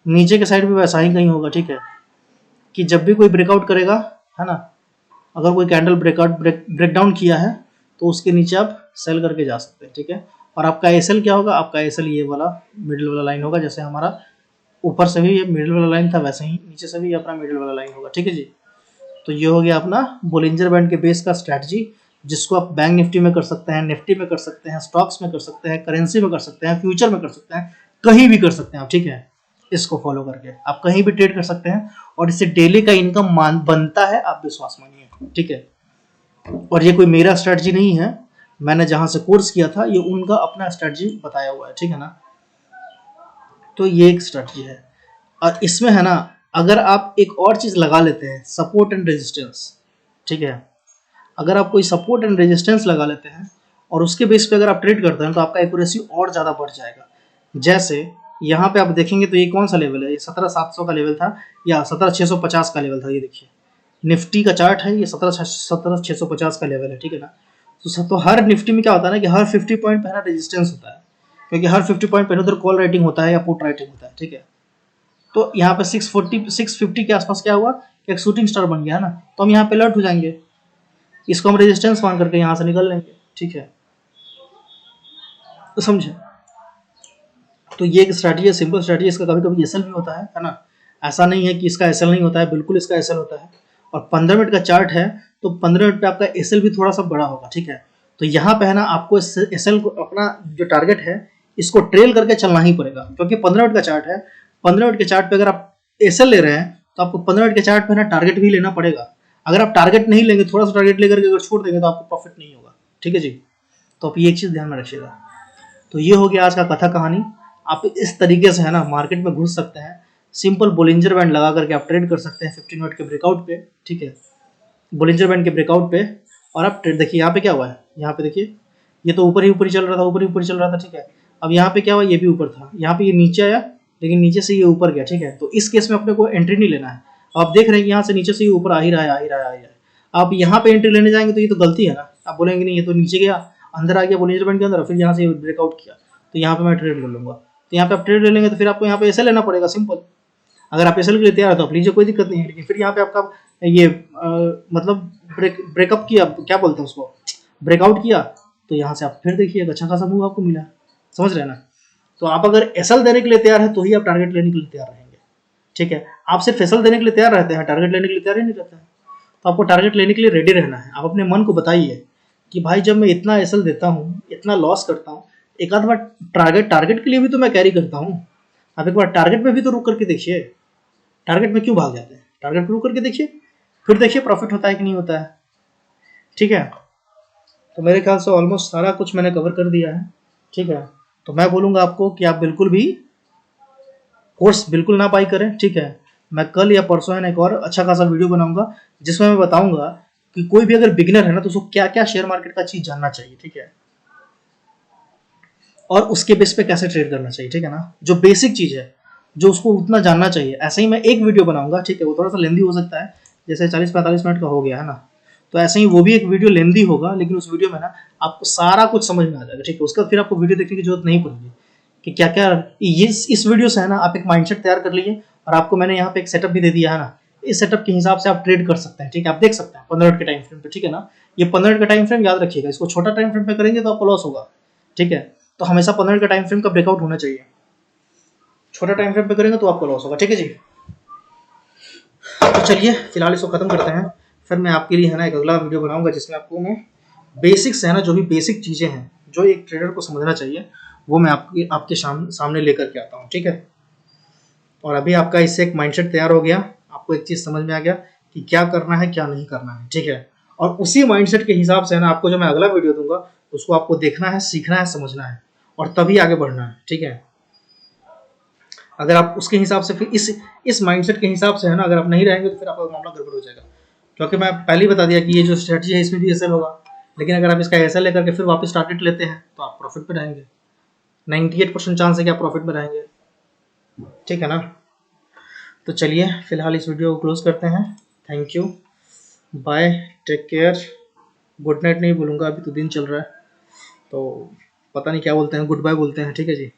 नीचे के साइड भी वैसा ही कहीं होगा, ठीक है, कि जब भी कोई ब्रेकआउट करेगा, है ना, अगर कोई कैंडल ब्रेक डाउन किया है तो उसके नीचे आप सेल करके जा सकते हैं, ठीक है। और आपका एसएल क्या होगा, आपका एसएल ये वाला मिडिल वाला लाइन होगा, जैसे हमारा ऊपर से भी ये मिडिल वाला लाइन था वैसे ही नीचे से भी अपना मिडिल वाला लाइन होगा, ठीक है जी। तो ये हो गया अपना बोलिंजर बैंड के बेस का स्ट्रैटेजी, जिसको आप बैंक निफ्टी में कर सकते हैं, निफ्टी में कर सकते हैं, स्टॉक्स में कर सकते हैं, करेंसी में कर सकते हैं, फ्यूचर में कर सकते हैं, कहीं भी कर सकते हैं आप, ठीक है। इसको फॉलो करके आप कहीं भी ट्रेड कर सकते हैं और इससे डेली का इनकम बनता है, आप विश्वास मानिए, ठीक है। और ये कोई मेरा स्ट्रैटेजी नहीं है, मैंने जहां से कोर्स किया था ये उनका अपना स्ट्रैटेजी बताया हुआ है, ठीक है ना। तो ये एक स्ट्रैटेजी है। और इसमें है ना अगर आप एक और चीज लगा लेते हैं, सपोर्ट एंड रेजिस्टेंस, ठीक है। अगर आप कोई सपोर्ट एंड रेजिस्टेंस लगा लेते हैं और उसके बेस पे अगर आप ट्रेड करते हैं तो आपका एक्यूरेसी और ज़्यादा बढ़ जाएगा। जैसे यहाँ पे आप देखेंगे तो ये कौन सा लेवल है, ये 17,700 का लेवल था या 17,650 का लेवल था। ये देखिए निफ्टी का चार्ट है, ये 17,650 का लेवल है, ठीक है ना। तो हर निफ्टी में क्या होता है ना कि हर 50 पॉइंट पे ना रेजिस्टेंस होता है, क्योंकि हर 50 पॉइंट पे उधर कॉल राइटिंग होता है या पुट राइटिंग होता है, ठीक है। तो यहाँ पे 650 के आसपास क्या हुआ, एक शूटिंग स्टार बन गया है ना, तो हम यहाँ पे अलर्ट हो जाएंगे, इसको हम रेजिस्टेंस मान करके यहाँ से निकल लेंगे, ठीक है। तो समझे, तो ये एक स्ट्रैटेजी है, सिंपल स्ट्रैटेजी। इसका कभी कभी एसएल भी होता है ना, ऐसा नहीं है कि इसका एसएल नहीं होता है, बिल्कुल इसका एसएल होता है। और 15 मिनट का चार्ट है तो 15 मिनट पे आपका एसएल भी थोड़ा सा बड़ा होगा, ठीक है। तो यहाँ पे है ना आपको एसएल को अपना जो टारगेट है इसको ट्रेल करके चलना ही पड़ेगा, क्योंकि 15 मिनट का चार्ट है। 15 मिनट के चार्ट पे अगर आप एसएल ले रहे हैं तो आपको 15 मिनट के चार्ट पे ना टारगेट भी लेना पड़ेगा। अगर आप टारगेट नहीं लेंगे, थोड़ा सा टारगेट लेकर के अगर छोड़ देंगे तो आपको प्रॉफिट नहीं होगा, ठीक है जी। तो आप ये एक चीज़ ध्यान में रखिएगा। तो ये हो गया आज का कथा कहानी। आप इस तरीके से है ना मार्केट में घुस सकते हैं, सिंपल बोलिंजर बैंड लगा करके आप ट्रेड कर सकते हैं 15 मिनट के ब्रेकआउट पे, ठीक है, बोलिंजर बैंड के ब्रेकआउट पे। और आप ट्रेड देखिए यहाँ पे क्या हुआ है, यहाँ पे देखिए ये तो ऊपर ही चल रहा था, ऊपर ही चल रहा था, ठीक है। अब यहाँ पे क्या हुआ, ये भी ऊपर था, यहाँ पे ये नीचे आया लेकिन नीचे से ये ऊपर गया, ठीक है। तो इस केस में अपने को एंट्री नहीं लेना है। आप देख रहे हैं कि यहाँ से नीचे से ये ऊपर आ ही रहा है, आ ही रहा है, आ ही रहा है। आप यहाँ पे एंट्री लेने जाएंगे तो ये तो गलती है ना, आप बोलेंगे नहीं ये तो नीचे गया, अंदर आ गया बोलिंजर बैंड के अंदर, फिर यहाँ से ब्रेकआउट किया तो यहाँ पे मैं ट्रेड ले लूंगा। तो यहाँ पे आप ट्रेड ले लेंगे तो फिर आपको यहाँ पे ऐसे लेना पड़ेगा, सिंपल। अगर आप एसएल के लिए तैयार है तो आप लीजिए, कोई दिक्कत नहीं है। लेकिन फिर यहाँ पे आपका ये मतलब ब्रेकअप किया, क्या बोलते हैं उसको, ब्रेकआउट किया, तो यहाँ से आप फिर देखिए अच्छा खासा मूव आपको मिला, समझ रहे हैं ना। तो आप अगर एसएल देने के लिए तैयार है तो ही आप टारगेट लेने के लिए तैयार रहेंगे, ठीक है। आप सिर्फ एसएल देने के लिए तैयार रहते हैं, टारगेट लेने के लिए तैयार ही नहीं रहते हैं। तो आपको टारगेट लेने के लिए रेडी रहना है। आप अपने मन को बताइए कि भाई जब मैं इतना एसएल देता हूँ, इतना लॉस करता हूँ, एक आध बार टारगेट के लिए भी तो मैं कैरी करता हूँ। आप एक बार टारगेट में भी तो रुक करके देखिए, टारगेट में क्यों भाग जाते हैं, टारगेट पे रुक करके देखिए, फिर देखिए प्रॉफिट होता है कि नहीं होता है, ठीक है। तो मेरे ख्याल से ऑलमोस्ट सारा कुछ मैंने कवर कर दिया है, ठीक है। तो मैं बोलूँगा आपको कि आप बिल्कुल भी कोर्स बिल्कुल ना बाई करें, ठीक है। मैं कल या परसों है ना एक और अच्छा खासा वीडियो बनाऊंगा जिसमें मैं बताऊंगा कि कोई भी अगर बिगिनर है ना तो उसको क्या क्या शेयर मार्केट का चीज जानना चाहिए, ठीक है, और उसके बेस पे कैसे ट्रेड करना चाहिए, ठीक है ना। जो बेसिक चीज है जो उसको उतना जानना चाहिए, ऐसे ही मैं एक वीडियो बनाऊंगा, ठीक है। वो थोड़ा सा लेंदी हो सकता है, जैसे 40-45 मिनट का हो गया है ना, तो ऐसे ही वो भी एक वीडियो लेंदी होगा, लेकिन उस वीडियो में ना आपको सारा कुछ समझ में आ जाएगा, ठीक है। उसका फिर आपको वीडियो देखने की जरूरत नहीं पड़ेगी कि क्या क्या इस वीडियो से है ना आप एक माइंडसेट तैयार कर लीजिए। और आपको मैंने यहाँ पे एक सेटअप भी दे दिया है ना, इस सेटअप के हिसाब से आप ट्रेड कर सकते हैं, ठीक है। आप देख सकते हैं 15 मिनट के टाइम फ्रेम पे, ठीक है ना। ये 15 मिनट का टाइम फ्रेम याद रखिएगा, इसको छोटा टाइम फ्रेम पे करेंगे तो आपको लॉस होगा, ठीक है। तो हमेशा 15 मिनट का टाइम फ्रेम का ब्रेकआउट होना चाहिए, छोटा टाइम फ्रेम पे करेंगे तो आपको लॉस होगा, ठीक है जी। तो चलिए फिलहाल इसको खत्म करते हैं, फिर मैं आपके लिए है ना एक अगला वीडियो बनाऊंगा जिसमें आपको मैं बेसिक्स है ना, जो भी बेसिक चीजें हैं जो एक ट्रेडर को समझना चाहिए, वो मैं आपके सामने लेकर के आता हूँ, ठीक है। और अभी आपका इससे एक माइंडसेट तैयार हो गया, आपको एक चीज समझ में आ गया कि क्या करना है क्या नहीं करना है, ठीक है। और उसी माइंडसेट के हिसाब से है ना आपको जो मैं अगला वीडियो दूंगा उसको आपको देखना है, सीखना है, समझना है और तभी आगे बढ़ना है, ठीक है। अगर आप उसके हिसाब से फिर इस माइंडसेट के हिसाब से है ना अगर आप नहीं रहेंगे तो फिर आपका मामला गड़बड़ हो जाएगा। क्योंकि मैं पहले ही बता दिया कि ये जो स्ट्रेटजी है इसमें भी एसएल होगा, लेकिन अगर आप इसका एसएल लेकर के फिर वापस टारगेट लेते हैं तो आप प्रॉफिट पे रहेंगे, 98% चांस है कि आप प्रॉफिट में रहेंगे, ठीक है ना। तो चलिए फिलहाल इस वीडियो को क्लोज करते हैं। Thank you, bye, take care. Good night नहीं बोलूँगा, अभी तो दिन चल रहा है तो पता नहीं क्या बोलते हैं, गुड बाय बोलते हैं, ठीक है जी।